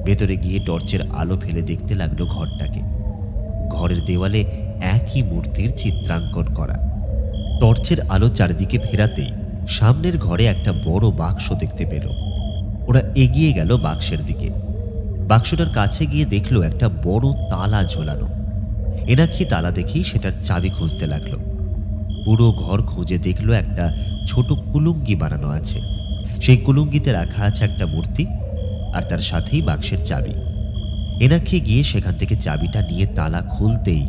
ভেতরে গিয়ে টর্চের আলো ফেলে দেখতে লাগলো ঘরটাকে। ঘরের দেওয়ালে একই মূর্তির চিত্রাঙ্কন করা। টর্চের আলো চারিদিকে ফেরাতেই সামনের ঘরে একটা বড় বাক্স দেখতে পেল। ওরা এগিয়ে গেল বাক্সের দিকে। বাক্সটার কাছে গিয়ে দেখলো একটা বড় তালা ঝোলানো। এনাক্ষী তালা দেখেই সেটার চাবি খুঁজতে লাগলো। পুরো ঘর খুঁজে দেখলো একটা ছোট কুলুঙ্গি বানানো আছে। সেই কুলুঙ্গিতে রাখা আছে একটা মূর্তি, আর তার সাথেই বাক্সের চাবি। এনাক্ষী গিয়ে সেখান থেকে চাবিটা নিয়ে তালা খুলতেই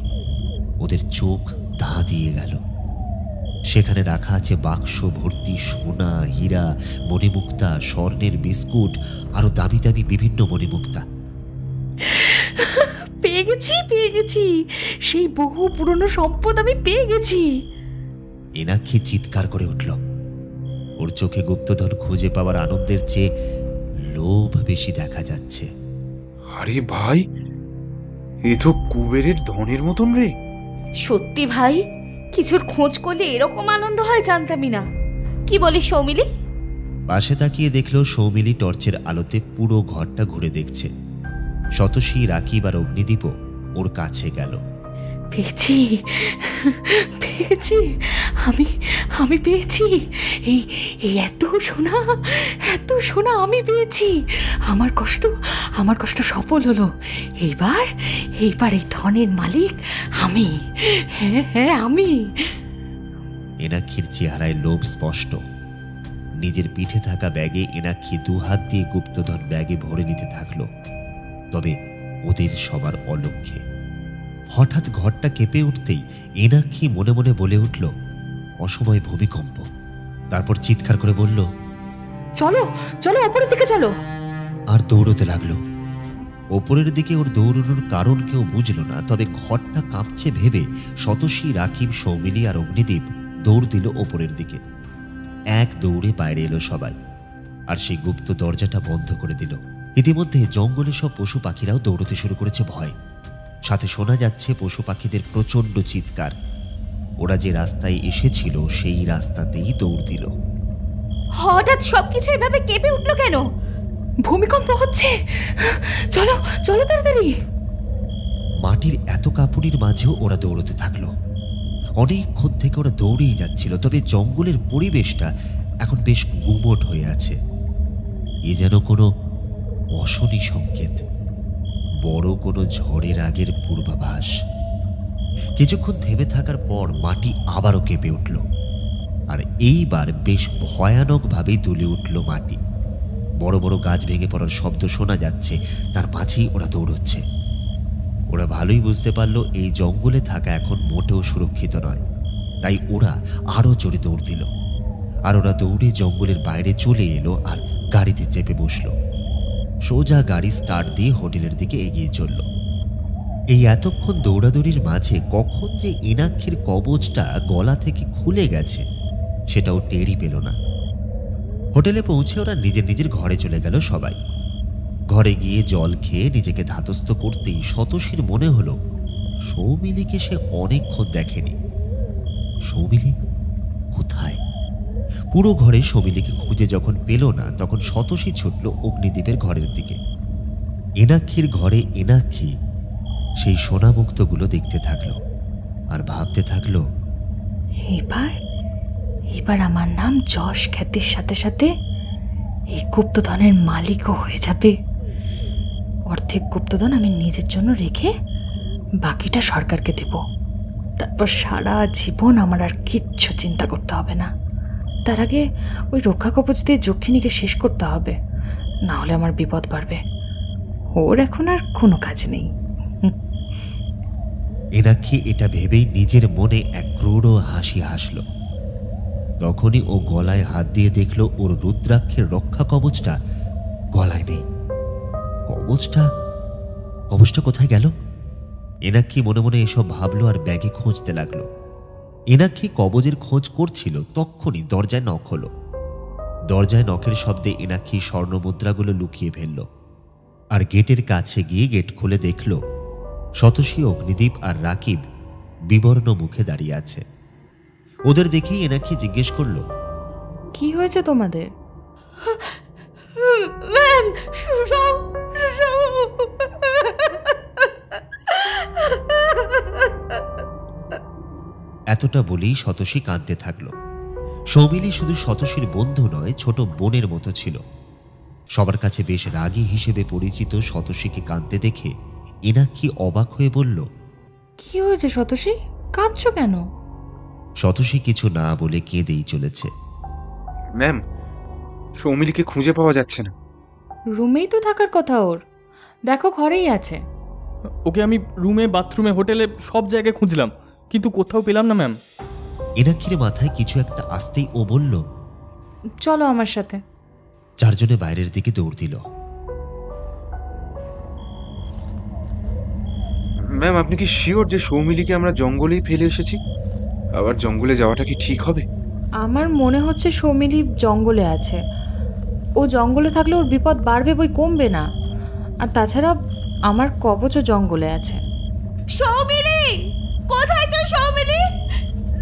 ওদের চোখ ধা দিয়ে গেল। সেখানে রাখা আছে বাক্স ভর্তি সোনা, হীরা, মণিমুক্তা, স্বর্ণের বিস্কুট, আরো দামি দামি বিভিন্ন মণিমুক্তা। পেয়ে গেছি, সেই বহু পুরনো সম্পদ আমি পেয়ে গেছি। এনাক্ষী চিৎকার করে উঠল। ওর চোখে গুপ্তধন খুঁজে পাওয়ার আনন্দের চেয়ে লোভ বেশি দেখা যাচ্ছে। আরে ভাই, এ তো কুবেরের ধনের মতন রে। সত্যি ভাই, কিছুর খোঁজ করলে এরকম আনন্দ হয় জানতামই না। কি বলিস সৌমিলি? পাশে তাকিয়ে দেখলো সৌমিলি টর্চের আলোতে পুরো ঘরটা ঘুরে দেখছে। শতসী, রাকিব আর অগ্নিদীপও ওর কাছে গেল। পেয়েছি, আমি পেয়েছি। এই এত সোনা আমি পেয়েছি। আমার কষ্ট সফল হলো। এইবার এই ধনের মালিক আমি। হ্যাঁ আমি। এনাক্ষীর চেহারায় লোভ স্পষ্ট। নিজের পিঠে থাকা ব্যাগে এনাক্ষী দুহাত দিয়ে গুপ্তধন ব্যাগে ভরে নিতে থাকলো। তবে ওদের সবার অলক্ষ্যে হঠাৎ ঘরটা কেঁপে উঠতেই এনাক্ষী মনে মনে বলে উঠল, অসময় ভূমিকম্প। তারপর চিৎকার করে বলল, চলো ওপরের দিকে চলো। আর দৌড়তে লাগলো। ওপরের দিকে ওর দৌড়ানোর কারণ কেউ বুঝল না, তবে ঘরটা কাঁপছে ভেবে শতসী, রাকিব, সৌমিলি আর অগ্নিদীপ দৌড় দিল ওপরের দিকে। এক দৌড়ে বাইরে এলো সবাই, আর সেই গুপ্ত দরজাটা বন্ধ করে দিল। ইতিমধ্যে জঙ্গলে সব পশু পাখিরাও দৌড়তে শুরু করেছে ভয়। সাথে শোনা যাচ্ছে পশু পাখিদের প্রচণ্ড চিৎকার। ওরা যে রাস্তায় এসেছিল সেই রাস্তাতেই দৌড় দিল। হঠাৎ সবকিছু এভাবে কেঁপে উঠলো কেন? ভূমিকম্প হচ্ছে, চলো চলো তাড়াতাড়ি। মাটির এত কাঁপুনির মাঝেও ওরা দৌড়তে থাকলো। অনেকক্ষণ থেকে ওরা দৌড়েই যাচ্ছিল, তবে জঙ্গলের পরিবেশটা এখন বেশ গুমট হয়ে আছে। এ যেন কোনো অশনি সংকেত, বড় কোনো ঝড়ের আগের পূর্বাভাস। কিছুক্ষণ থেমে থাকার পর মাটি আবারও কেঁপে উঠল, আর এইবার বেশ ভয়ানকভাবেই দুলে উঠল মাটি। বড় বড় গাছ ভেঙে পড়ার শব্দ শোনা যাচ্ছে, তার মাঝেই ওরা দৌড়চ্ছে। ওরা ভালোই বুঝতে পারল এই জঙ্গলে থাকা এখন মোটেও সুরক্ষিত নয়, তাই ওরা আরও জোরে দৌড় দিল। আর ওরা দৌড়ে জঙ্গলের বাইরে চলে এলো আর গাড়িতে চেপে বসল। সোজা গাড়ি স্টার্ট দিয়ে হোটেলের দিকে এগিয়ে চলল। এই এতক্ষণ দৌড়াদৌড়ির মাঝে কখন যে ইনাক্ষীর কবচটা গলা থেকে খুলে গেছে সেটাও টেরই পেল না। হোটেলে পৌঁছে ওরা নিজের নিজের ঘরে চলে গেল সবাই। ঘরে গিয়ে জল খেয়ে নিজেকে ধাতস্থ করতেই শতশীর মনে হলো সৌমিলিকে সে অনেকক্ষণ দেখেনি। সৌমিলি কোথায়? পুরো ঘরে সৌমিলিকে খুঁজে যখন পেল না, তখন শতশী ছুটল অগ্নিদীপের ঘরের দিকে। এনাক্ষীর ঘরে এনাক্ষী সেই সোনামুক্তগুলো দেখতে থাকলো আর ভাবতে থাকলো, এবার আমার নাম যশ খ্যাতির সাথে সাথে এই গুপ্তধনের মালিকও হয়ে যাবে। অর্ধেক গুপ্তধন আমি নিজের জন্য রেখে বাকিটা সরকারকে দেব। তারপর সারা জীবন আমার আর কিচ্ছু চিন্তা করতে হবে না। তার আগে ওই রক্ষা কবচ দিয়ে যক্ষিণীকে শেষ করতে হবে, না হলে আমার বিপদ বাড়বে। ওর এখন আর কোনো কাজ নেই। এনাক্ষী এটা ভেবেই নিজের মনে এক ক্রূর হাসি হাসল। তখনই ও গলায় হাত দিয়ে দেখল ওর রুদ্রাক্ষের রক্ষা কবচটা গলায় নেই। কবচটা কোথায় গেল? এনাক্ষী মনে মনে এসব ভাবলো আর ব্যাগে খুঁজতে লাগলো। এনাক্ষী কবজের খোঁজ করছিল, তক্ষুনি দরজায় নখ হলো। দরজায় নখের শব্দে এনাক্ষী স্বর্ণমুদ্রাগুলো লুকিয়ে ফেলল, আর গেটের কাছে গিয়ে গেট খুলে দেখল শতশী, অগ্নিদীপ আর রাকিব বিবর্ণ মুখে দাঁড়িয়ে আছে। ওদের দেখেই এনাক্ষী জিজ্ঞেস করল, কি হয়েছে তোমাদের? ম্যাম, এতটা বলেই শতশী কাঁদতে থাকলো। সৌমিলি শুধু শতশীর বন্ধু নয়, ছোট বোনের মতো ছিল। সবার কাছে বেশ রাগী হিসেবে পরিচিত শতশীকে কাঁদতে দেখে এনাক্ষী অবাক হয়ে বলল, কি হয়েছে শতশী, কাঁদছো কেন? শতশী কিছু না বলে কেঁদেই চলেছে। ম্যাম, সৌমিলিকে খুঁজে পাওয়া যাচ্ছে না। রুমেই তো থাকার কথা ওর, দেখো ঘরেই আছে। ওকে আমি রুমে, বাথরুমে, হোটেলে সব জায়গায় খুঁজলাম, কিন্তু কোথাও পেলাম না ম্যাম। এনাক্ষীর মাথায় কিছু একটা আসতেই ও বলল, চলো আমার সাথে। চারজনে বাইরের দিকে দৌড় দিল। ম্যাম, আপনি কি শিওর যে সৌমিলিকে আমরা জঙ্গলেই ফেলে এসেছি? আবার জঙ্গলে যাওয়াটা কি ঠিক হবে? আমার মনে হচ্ছে সৌমিলি জঙ্গলে আছে। ও জঙ্গলে থাকলে ওর বিপদ বাড়বে বই কমবে না। আর তাছাড়া আমার কবচও জঙ্গলে আছে। সৌমিলি, কোথায় তুই? সৌমিলি,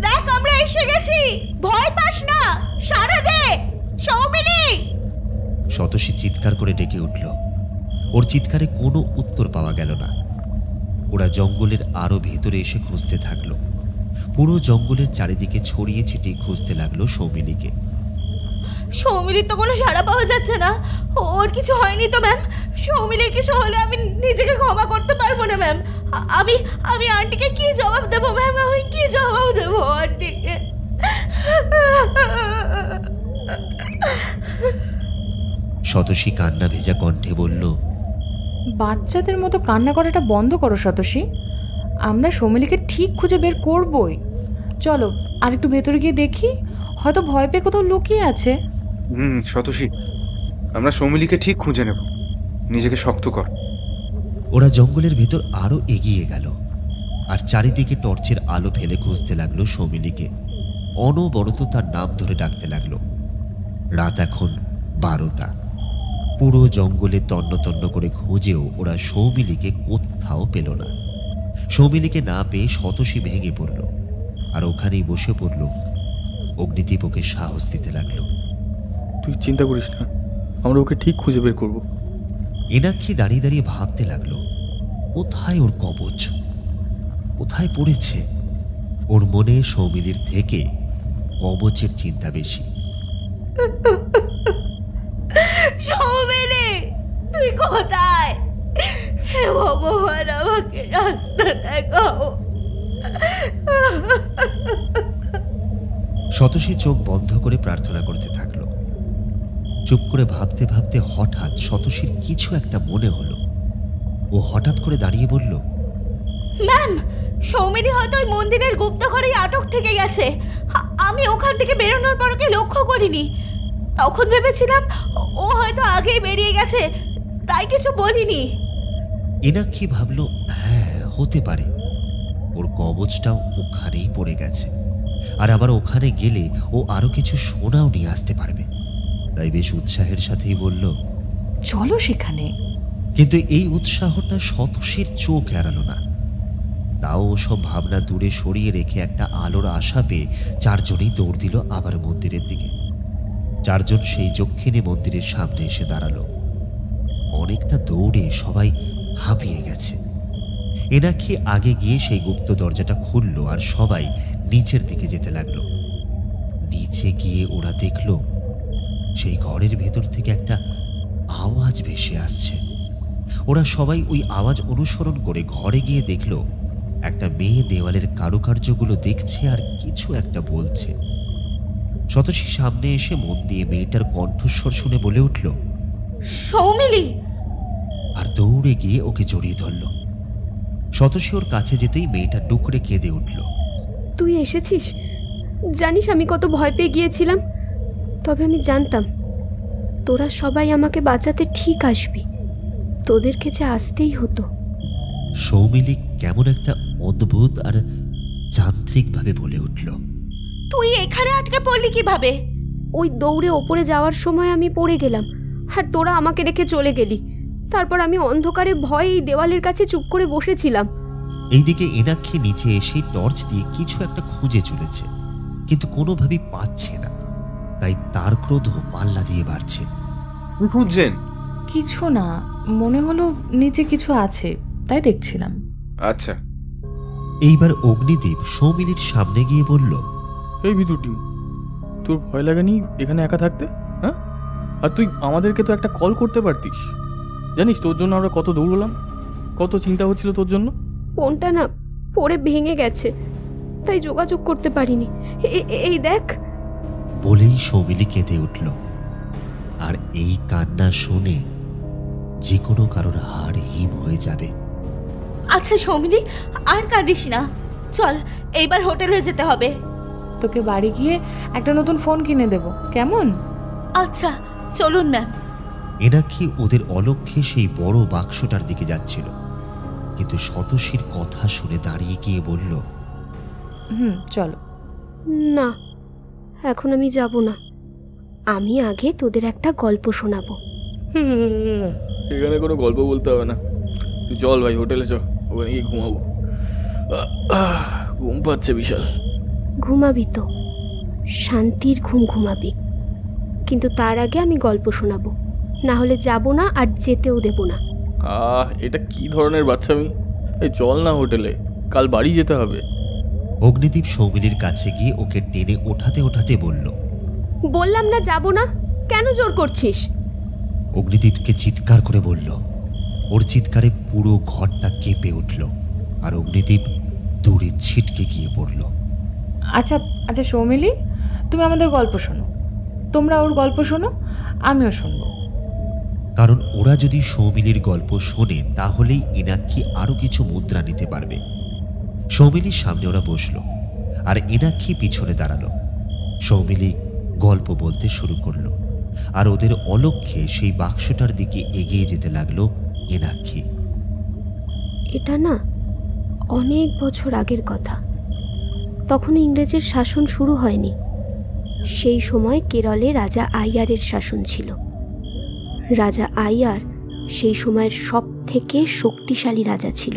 দেখ আমরা এসে গেছি, ভয় পাস না, সাড়া দে সৌমিলি। শতশী চিৎকার করে ডেকে উঠল। ওর চিৎকারে কোনো উত্তর পাওয়া গেল না। ওরা জঙ্গলের আরো ভেতরে এসে খুঁজতে থাকলো। পুরো জঙ্গলের চারিদিকে ছড়িয়ে ছিটিয়ে খুঁজতে লাগলো সৌমিলিকে। সৌমিলির তো কোনো সাড়া পাওয়া যাচ্ছে না। ওর কিছু হয়নি তো ম্যাম? সৌমিলির কিছু হলে আমি নিজেকে ক্ষমা করতে পারবো না ম্যাম। আমি আন্টিকে কি জবাব দেবো ম্যাম? আমি কি জবাব দেবো আন্টিকে? শতশী কান্না ভেজা কণ্ঠে বলল, বাচ্চাদের মতো কান্না করাটা বন্ধ করো শতশী। আমরা সৌমিলিকে ঠিক খুঁজে বের করবই। চলো আর একটু ভেতরে গিয়ে দেখি, হয়তো ভয় পেয়ে কোথাও লুকিয়ে আছে। শতশী, আমরা সৌমিলিকে ঠিক খুঁজে নেব, নিজেকে শক্ত কর। ওরা জঙ্গলের ভেতর আরো এগিয়ে গেল আর চারিদিকে টর্চের আলো ফেলে খুঁজতে লাগলো সৌমিলিকে। অনবরত তার নাম ধরে ডাকতে লাগলো। রাত এখন 12টা। পুরো জঙ্গলে তন্ন তন্ন করে খুঁজেও ওরা সৌমিলিকে কোথাও পেল না। সৌমিলিকে না পেয়ে শতসী ভেঙে পড়ল আর ওখানেই বসে পড়ল। অগ্নিদীপ ওকে সাহস দিতে লাগলো। তুই চিন্তা করিস না, আমরা ওকে ঠিক খুঁজে বের করব। এনাক্ষী দাঁড়িয়ে দাঁড়িয়ে ভাবতে লাগলো, কোথায় ওর কবচ, কোথায় পড়েছে। ওর মনে সৌমিলির থেকে কবচের চিন্তা বেশি। সৌমিলি, তুই কোথায়? হে ভগবান, আমাকে রাস্তা দেখাও। শতসী চোখ বন্ধ করে প্রার্থনা করতে থাকলো। চুপ করে ভাবতে ভাবতে হঠাৎ শতসীর কিছু একটা মনে হলো। ও হঠাৎ করে দাঁড়িয়ে বলল, ম্যাম, সৌমিলি হয়তো ওই মন্দিরের গুপ্ত ঘরে আটক থেকে গেছে। আমি ওখান থেকে বেরোনোর পর ওকে লক্ষ্য করিনি। তখন ভেবেছিলাম ও হয়তো আগেই বেরিয়ে গেছে, তাই কিছু বলিনি। এনাক্ষী ভাবলো, হ্যাঁ হতে পারে, ওর কবচটাও ওখানেই পড়ে গেছে, আর আবার ওখানে গেলে ও আরো কিছু সোনাও নিয়ে আসতে পারবে। তাই বেশ উৎসাহের সাথেই বলল, চলো সেখানে। কিন্তু এই উৎসাহটা শতসীর চোখ এড়ালো না। তাও ওসব ভাবনা দূরে সরিয়ে রেখে একটা আলোর আশা পেয়ে চারজনেই দৌড় দিল আবার মন্দিরের দিকে। চারজন সেই যক্ষিণী মন্দিরের সামনে এসে দাঁড়ালো। অনেকটা দৌড়ে সবাই হাঁপিয়ে গেছে। এনাক্ষী আগে গিয়ে সেই গুপ্ত দরজাটা খুলল আর সবাই নিচের দিকে যেতে লাগলো। নিচে গিয়ে ওরা দেখল সেই ঘরের ভেতর থেকে একটা আওয়াজ ভেসে আসছে। ওরা সবাই ওই আওয়াজ অনুসরণ করে ঘরে গিয়ে দেখল একটা মেয়ে দেওয়ালের কারুকার্যগুলো দেখছে আর কিছু একটা বলছে। শতসী সামনে এসে মন দিয়ে মেয়েটার কণ্ঠস্বর শুনে বলে উঠল, সৌমিলি! আর দৌড়ে গিয়ে ওকে জড়িয়ে ধরল। শতসী ওর কাছে যেতেই মেয়েটা ডুকরে কেঁদে উঠল। তুই এসেছিস? জানিস আমি কত ভয় পেয়ে গিয়েছিলাম, তবে আমি জানতাম তোরা সবাই আমাকে বাঁচাতে ঠিক আসবি, তোদেরকে যে আসতেই হতো। সৌমিলি কেমন একটা অদ্ভুত আর যান্ত্রিকভাবে বলে উঠল, তুই এখানে আটকে পড়লি কিভাবে? ওই দৌড়ে ওপরে যাওয়ার সময় আমি পড়ে গেলাম, আর তোরা আমাকে রেখে চলে গেলি। তারপর আমি অন্ধকারে ভয়ে এই দেওয়ালের কাছে চুপ করে বসেছিলাম। এইদিকে এনাক্ষী নিচে এসে টর্চ দিয়ে কিছু একটা খুঁজে চলেছে, কিন্তু কোনোভাবেই পাচ্ছে না। তাই তার ক্রোধ পাল্লা দিয়ে বাড়ছে। কি খুঁজছেন? কিছু না, মনে হলো নিচে কিছু আছে, তাই দেখছিলাম। আচ্ছা। এইবার অগ্নিদীপ সৌমিলির সামনে গিয়ে বলল, এই ভিতর টিম, তোর ভয় লাগেনি এখানে একা থাকতে? হ্যাঁ, আর তুই আমাদেরকে তো একটা কল করতে পারতিস। জানিস তোর জন্য আমরা কত দৌড়লাম, কত চিন্তা হচ্ছিল তোর জন্য। ফোনটা না পড়ে ভেঙে গেছে, তাই যোগাযোগ করতে পারিনি। এই দেখ। বলেই সৌমিলি কেঁদে উঠল। আর এই কান্না শুনে যে কোনো কারোর হাড় হিম হয়ে যাবে। আচ্ছা সৌমিলি, আর কাঁদিস না, চল এইবার হোটেলে যেতে হবে। তোকে বাড়ি গিয়ে একটা নতুন ফোন কিনে দেব, কেমন? আচ্ছা চলুন ম্যাম। এনাক্ষী ওদের অলক্ষ্যে সেই বড় বাক্সটার দিকে যাচ্ছিল, কিন্তু শতসীর কথা শুনে দাঁড়িয়ে গিয়ে বলল, চলো। না, এখন আমি যাব না। আমি আগে তোদের একটা গল্প শোনাবো। এখানে কোনো গল্প বলতে হবে না, তুই চল ভাই হোটেলে চল, ওখানে গিয়ে ঘুমাবো। ঘুম পাচ্ছে বিশাল। ঘুমাবি তো, শান্তির ঘুম ঘুমাবি, কিন্তু তার আগে আমি গল্প শোনাবো, না হলে যাব না আর যেতেও দেব না। এটা কি ধরনের বাচ্চামি? এই চল না হোটেলে, কাল বাড়ি যেতে হবে। অগ্নিদীপ সৌমিলির কাছে গিয়ে ওকে টেনে ওঠাতে ওঠাতে বলল, বললাম না যাব না, কেন জোর করছিস? অগ্নিদীপকে চিৎকার করে বলল। ওর চিৎকারে পুরো ঘরটা কেঁপে উঠল আর অগ্নিদীপ দূরে ছিটকে গিয়ে পড়ল। আচ্ছা আচ্ছা সৌমিলি, তুমি আমাদের গল্প শোনো, তোমরা ওর গল্প শোনো, আমিও শুনবো। কারণ ওরা যদি সৌমিলির গল্প শোনে তাহলেই এনাক্ষী আরো কিছু মুদ্রা নিতে পারবে। সৌমিলির সামনে ওরা বসলো আর এনাক্ষী পিছনে দাঁড়ালো। সৌমিলি গল্প বলতে শুরু করলো আর ওদের অলক্ষ্যে সেই বাক্সটার দিকে এগিয়ে যেতে লাগলো এনাক্ষী। এটা না অনেক বছর আগের কথা। তখনও ইংরেজের শাসন শুরু হয়নি। সেই সময় কেরলে রাজা আইয়ারের শাসন ছিল। রাজা আইয়ার সেই সময়ের সব থেকে শক্তিশালী রাজা ছিল।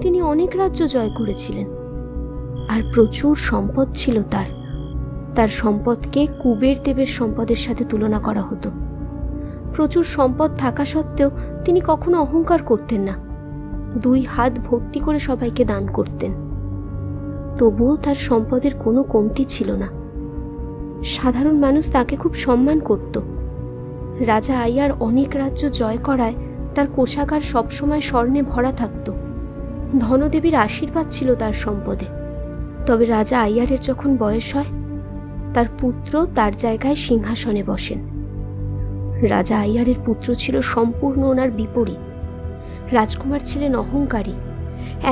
তিনি অনেক রাজ্য জয় করেছিলেন আর প্রচুর সম্পদ ছিল তার। তার সম্পদকে কুবের দেবের সম্পদের সাথে তুলনা করা হতো। প্রচুর সম্পদ থাকা সত্ত্বেও তিনি কখনো অহংকার করতেন না। 2 হাত ভর্তি করে সবাইকে দান করতেন। তবুও তার সম্পদের কোনো কমতি ছিল না। সাধারণ মানুষ তাকে খুব সম্মান করত। রাজা আইয়ার অনেক রাজ্য জয় করায় তার কোষাগার সবসময় স্বর্ণে ভরা থাকত। ধনদেবীর আশীর্বাদ ছিল তার সম্পদে। তবে রাজা আইয়ারের যখন বয়স হয়, তার পুত্র তার জায়গায় সিংহাসনে বসেন। রাজা আইয়ারের পুত্র ছিল সম্পূর্ণ ওনার বিপরীত। রাজকুমার ছিলেন অহংকারী।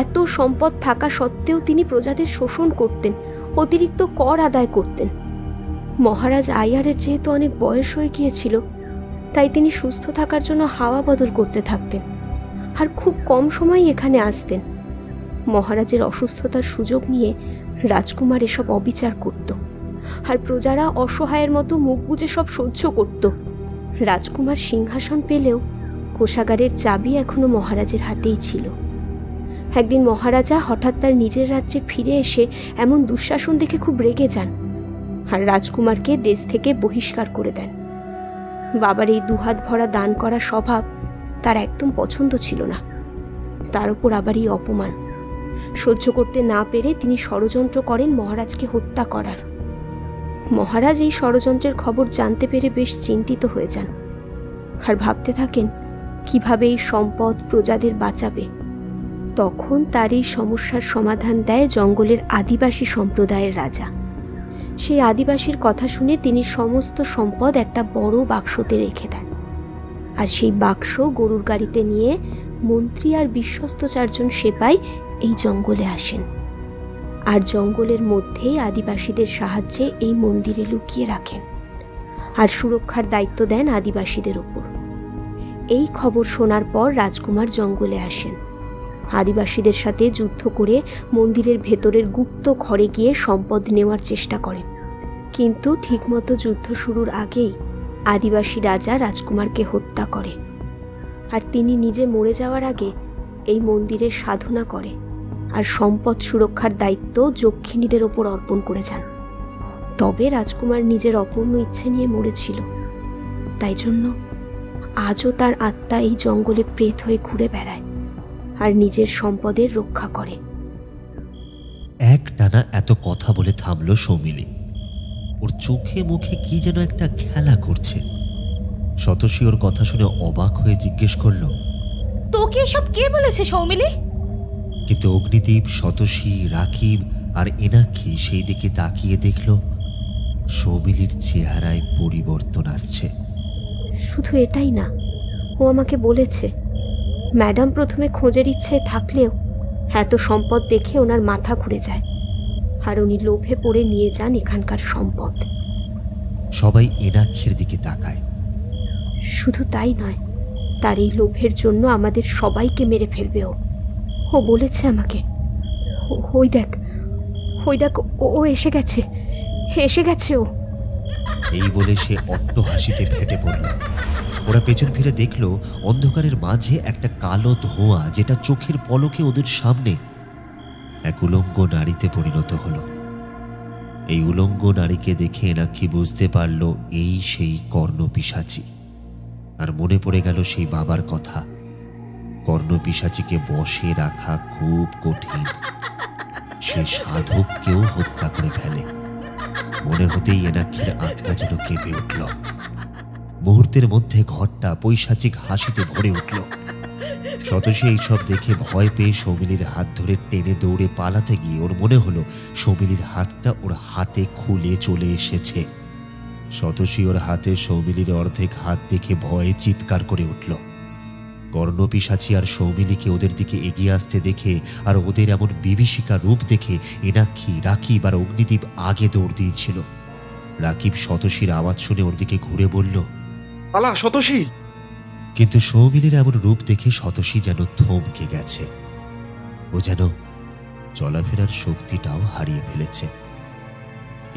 এত সম্পদ থাকা সত্ত্বেও তিনি প্রজাদের শোষণ করতেন, অতিরিক্ত কর আদায় করতেন। মহারাজ আইয়ারের যেহেতু অনেক বয়স হয়ে গিয়েছিল, তাই তিনি সুস্থ থাকার জন্য হাওয়া বদল করতে থাকতেন আর খুব কম সময়ই এখানে আসতেন। মহারাজের অসুস্থতার সুযোগ নিয়ে রাজকুমার এসব অবিচার করত আর প্রজারা অসহায়ের মতো মুখ বুজে সব সহ্য করত। রাজকুমার সিংহাসন পেলেও কোষাগারের চাবি এখনো মহারাজের হাতেই ছিল। একদিন মহারাজা হঠাৎ তার নিজের রাজ্যে ফিরে এসে এমন দুঃশাসন দেখে খুব রেগে যান আর রাজকুমারকে দেশ থেকে বহিষ্কার করে দেন। বাবার এই 2 হাত ভরা দান করা স্বভাব তার একদম পছন্দ ছিল না। তার উপর আবার এই অপমান সহ্য করতে না পেরে তিনি ষড়যন্ত্র করেন মহারাজকে হত্যা করার। মহারাজ এই ষড়যন্ত্রের খবর জানতে পেরে বেশ চিন্তিত হয়ে যান আর ভাবতে থাকেন কিভাবে এই সম্পদ প্রজাদের বাঁচাবে। তখন তার এই সমস্যার সমাধান দেয় জঙ্গলের আদিবাসী সম্প্রদায়ের রাজা। সেই আদিবাসীর কথা শুনে তিনি সমস্ত সম্পদ একটা বড় বাক্সতে রেখে দেন আর সেই বাক্স গরুর গাড়িতে নিয়ে মন্ত্রী আর বিশ্বস্ত 4 জন সেপাই এই জঙ্গলে আসেন আর জঙ্গলের মধ্যেই আদিবাসীদের সাহায্যে এই মন্দিরে লুকিয়ে রাখেন আর সুরক্ষার দায়িত্ব দেন আদিবাসীদের উপর। এই খবর শোনার পর রাজকুমার জঙ্গলে আসেন। আদিবাসীদের সাথে যুদ্ধ করে মন্দিরের ভেতরের গুপ্ত ঘরে গিয়ে সম্পদ নেওয়ার চেষ্টা করেন, কিন্তু ঠিকমতো যুদ্ধ শুরুর আগেই আদিবাসী রাজা রাজকুমারকে হত্যা করে আর তিনি নিজে মরে যাওয়ার আগে এই মন্দিরের সাধনা করে আর সম্পদ সুরক্ষার দায়িত্ব যক্ষিণীদের ওপর অর্পণ করে যান। তবে রাজকুমার নিজের অপূর্ণ ইচ্ছে নিয়ে মরেছিল, তাই জন্য আজও তার আত্মা এই জঙ্গলে প্রেত হয়ে ঘুরে বেড়ায় আর নিজের সম্পদের রক্ষা করে। একটানা এত কথা বলে থামলো সৌমিলি। ওর চোখে মুখে কি যেন একটা খেলা করছে। শতসী ওর কথা শুনে অবাক হয়ে জিজ্ঞেস করলো, তোকে এসব কে বলেছে সৌমিলি? কিন্তু অগ্নিদীপ, শতসী, রাকিব আর এনাক্ষী সেই দিকে তাকিয়ে দেখল সৌমিলির চেহারায় পরিবর্তন আসছে। শুধু এটাই না, ও আমাকে বলেছে ম্যাডাম প্রথমে খোঁজের ইচ্ছে থাকলেও এত সম্পদ দেখে ওনার মাথা ঘুরে যায় আর উনি লোভে পড়ে নিয়ে যান এখানকার সম্পদ। সবাই এনাক্ষীর দিকে তাকায়। শুধু তাই নয়, তার এই লোভের জন্য আমাদের সবাইকে মেরে ফেলবে ও বলেছে আমাকে। ওই দেখ ও এসে গেছে ও। এই বলে সে অট্ট হাসিতে ফেটে পড়ল। ওরা পেছন ফিরে দেখল অন্ধকারের মাঝে একটা কালো ধোঁয়া, যেটা চোখের পলকে ওদের সামনে এক উলঙ্গ নারীতে পরিণত হলো। এই উলঙ্গ নারীকে দেখে এনাক্ষী বুঝতে পারল এই সেই কর্ণপিশাচী। আর মনে পড়ে গেল সেই বাবার কথা, কর্ণপিশাচীকে বশে রাখা খুব কঠিন, সে সাধককেও হত্যা করে ফেলে। মনে হতেই এনাক্ষীর আত্মা যেন কেঁপে উঠল। মুহূর্তের মধ্যে ঘরটা পৈশাচিক হাসিতে ভরে উঠল। শতসী এইসব দেখে ভয় পেয়ে সৌমিলির হাত ধরে টেনে দৌড়ে পালাতে গিয়ে ওর মনে হলো সৌমিলির হাতটা ওর হাতে খুলে চলে এসেছে। শতসী ওর হাতে সৌমিলির অর্ধেক হাত দেখে ভয়ে চিৎকার করে উঠল। কর্ণপিশাচী আর সৌমিলিকে ওদের দিকে এগিয়ে আসতে দেখে আর ওদের এমন বিভীষিকা রূপ দেখে এনাক্ষী, রাকিব আর অগ্নিদীপ আগে দৌড় দিয়েছিল। রাকিব শতসীর আওয়াজ শুনে ওর দিকে ঘুরে বলল, পালা শতসী। কিন্তু সৌমিলির এমন রূপ দেখে শতসী যেন থমকে গেছে। ও যেন চলাফেরার শক্তিটাও হারিয়ে ফেলেছে।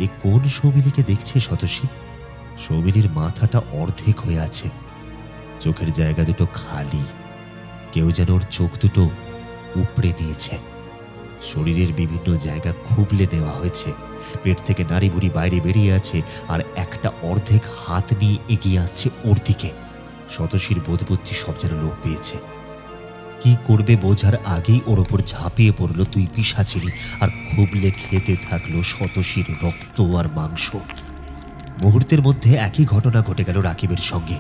এ কোন সৌমিলিকে দেখছে শতসী? সৌমিলির মাথাটা অর্ধেক হয়ে আছে, চোখের জায়গা দুটো খালি, কেউ যেন ওর চোখ দুটো উপড়ে নিয়েছে। শরীরের বিভিন্ন জায়গা খুবলে নেওয়া হয়েছে, পেট থেকে নাড়ি ভুড়ি বাইরে বেরিয়ে আছে, আর একটা অর্ধেক হাত নিয়ে এগিয়ে আসছে ওর দিকে। শতসীর বোধবুদ্ধি সব যেন লোপ পেয়েছে। কি করবে বোঝার আগেই ওর ওপর ঝাঁপিয়ে পড়ল দুই পিশাচিনী, আর খুবলে খেতে থাকলো শতসীর রক্ত আর মাংস। মুহূর্তের মধ্যে একই ঘটনা ঘটে গেল রাকিবের সঙ্গে।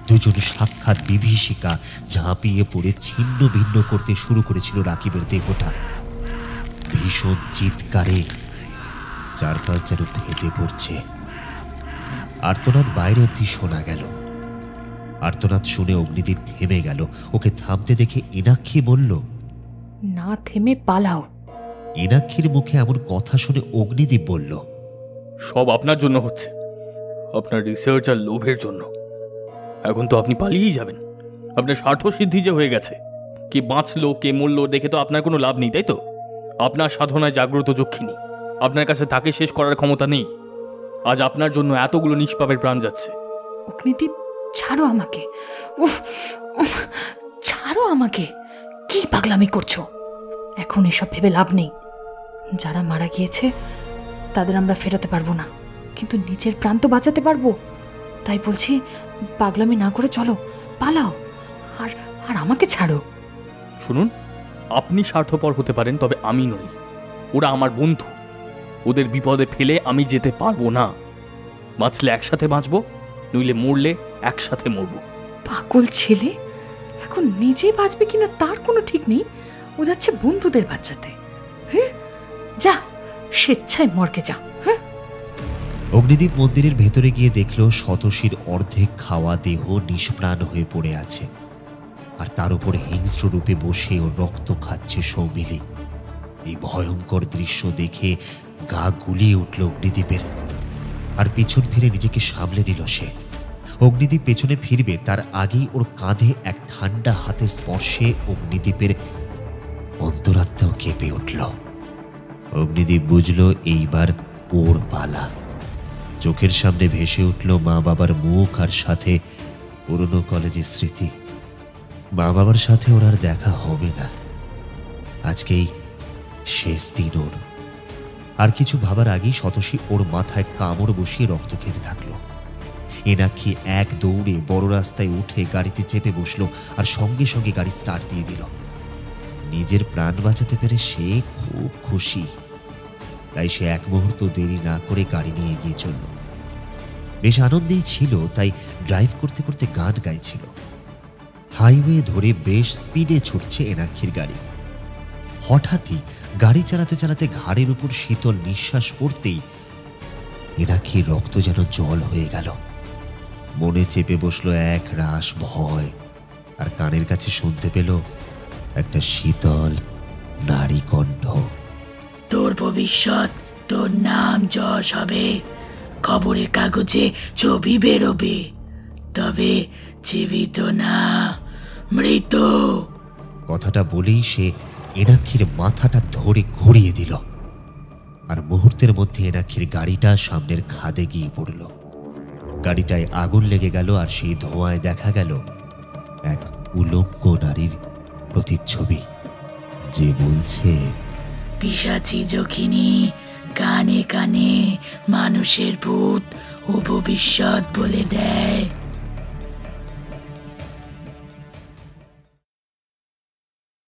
দুজন সাক্ষাৎ বিভীষিকা ঝাঁপিয়ে পড়ে ছিন্ন ভিন্ন করতে শুরু করেছিল রাকিবের দেহটা। ভীষণ চিৎকারে চারপাশ যেন ফেটে পড়ছে। আর্তনাদ বাইরে অবধি শোনা গেল। আর্তনাদ শুনে অগ্নিদীপ থেমে গেল। ওকে থামতে দেখে এনাক্ষী বলল, না থেমে পালাও। এনাক্ষীর মুখে এমন কথা শুনে অগ্নিদীপ বলল, সব আপনার জন্য হচ্ছে, আপনার রিসার্চ আর লোভের জন্য। এখন তো আপনি পালিয়েই যাবেন। আপনার স্বার্থ সিদ্ধি যে হয়ে গেছে, কে বাঁচলো কে মরলো দেখে তো আপনার কোনো লাভ নেই, তাই তো? আপনার সাধনায় জাগ্রত যক্ষিণী, আপনার কাছে তাকে শেষ করার ক্ষমতা নেই। আজ আপনার জন্য এতগুলো নিষ্পাপের প্রাণ যাচ্ছে। অগ্নিদীপ, ছাড়ো আমাকে। উফ, ছাড়ো আমাকে। কি পাগলামি করছো? এখন এসব ভেবে লাভ নেই। যারা মারা গিয়েছে তাদের আমরা ফেরাতে পারবো না, কিন্তু নিজের প্রাণ তো বাঁচাতে পারবো। তাই বলছি, পাগলামি না করে চলো, পালাও, আর আর আমাকে ছাড়ো। শুনুন, আপনি স্বার্থপর হতে পারেন, তবে আমি নই। ওরা আমার বন্ধু। ওদের বিপদে ফেলে আমি যেতে পারবো না। বাঁচলে একসাথে বাঁচবো, নইলে মরলে একসাথে মরবো। পাগল ছেলে, এখন নিজে বাঁচবে কিনা তার কোনো ঠিক নেই। ও যাচ্ছে বন্ধুদের বাঁচাতে। হ্যাঁ, যা, স্বেচ্ছায় মরকে যা। হ্যাঁ। অগ্নিদীপ মন্দিরের ভেতরে গিয়ে দেখল শতসীর অর্ধেক খাওয়া দেহ নিষ্প্রাণ হয়ে পড়ে আছে, আর তার উপর হিংস্র রূপে বসে ও রক্ত খাচ্ছে সৌমিলি। এই ভয়ঙ্কর দৃশ্য দেখে গা গুলিয়ে উঠল অগ্নিদীপের, আর পিছন ফিরে নিজেকে সামলে নিল সে। অগ্নিদীপ পেছনে ফিরবে তার আগেই ওর কাঁধে এক ঠান্ডা হাতের স্পর্শে অগ্নিদীপের অন্তরাত্মাও কেঁপে উঠল। অগ্নিদীপ বুঝল এইবার ওর পালা। চোখের সামনে ভেসে উঠল মা বাবার মুখ, আর সাথে পুরনো কলেজের স্মৃতি। মা বাবার সাথে ওর আর দেখা হবে না, আজকেই শেষ দিন ওর। আর কিছু ভাবার আগেই শতসী ওর মাথায় কামড় বসিয়ে রক্ত খেতে থাকলো। এনাক্ষী এক দৌড়ে বড় রাস্তায় উঠে গাড়িতে চেপে বসলো, আর সঙ্গে সঙ্গে গাড়ি স্টার্ট দিয়ে দিল। নিজের প্রাণ বাঁচাতে পেরে সে খুব খুশি। তাই সে এক মুহূর্ত দেরি না করে গাড়ি নিয়ে এগিয়ে চলল। বেশ আনন্দেই ছিল, তাই ড্রাইভ করতে করতে গান গাইছিল। হাইওয়ে ধরে বেশ স্পিডে ছুটছে এনাক্ষীর গাড়ি। হঠাৎই গাড়ি চালাতে চালাতে ঘাড়ের উপর শীতল নিঃশ্বাস পড়তেই এনাক্ষীর রক্ত যেন জল হয়ে গেল। মনে চেপে বসলো এক রাশ ভয়, আর কানের কাছে শুনতে পেল একটা শীতল নারী কণ্ঠ। তোর ভবিষ্যৎ, তোর নাম যশ হবে, খবরের কাগজে ছবি বেরোবে, তবে জীবিত না, মৃত। কথাটা বলেই সে এনাক্ষীর মাথাটা ধরে ঘুরিয়ে দিল, আর মুহূর্তের মধ্যে এনাক্ষীর গাড়িটা সামনের খাদে গিয়ে পড়ল। গাড়িটায় আগুন লেগে গেল, আর সেই ধোঁয়ায় দেখা গেল এক উলঙ্গ নারীর প্রতিচ্ছবি, যে বলছে, পিশাচী যক্ষিণী কানে কানে মানুষের ভূত ও ভবিষ্যৎ বলে দেয়।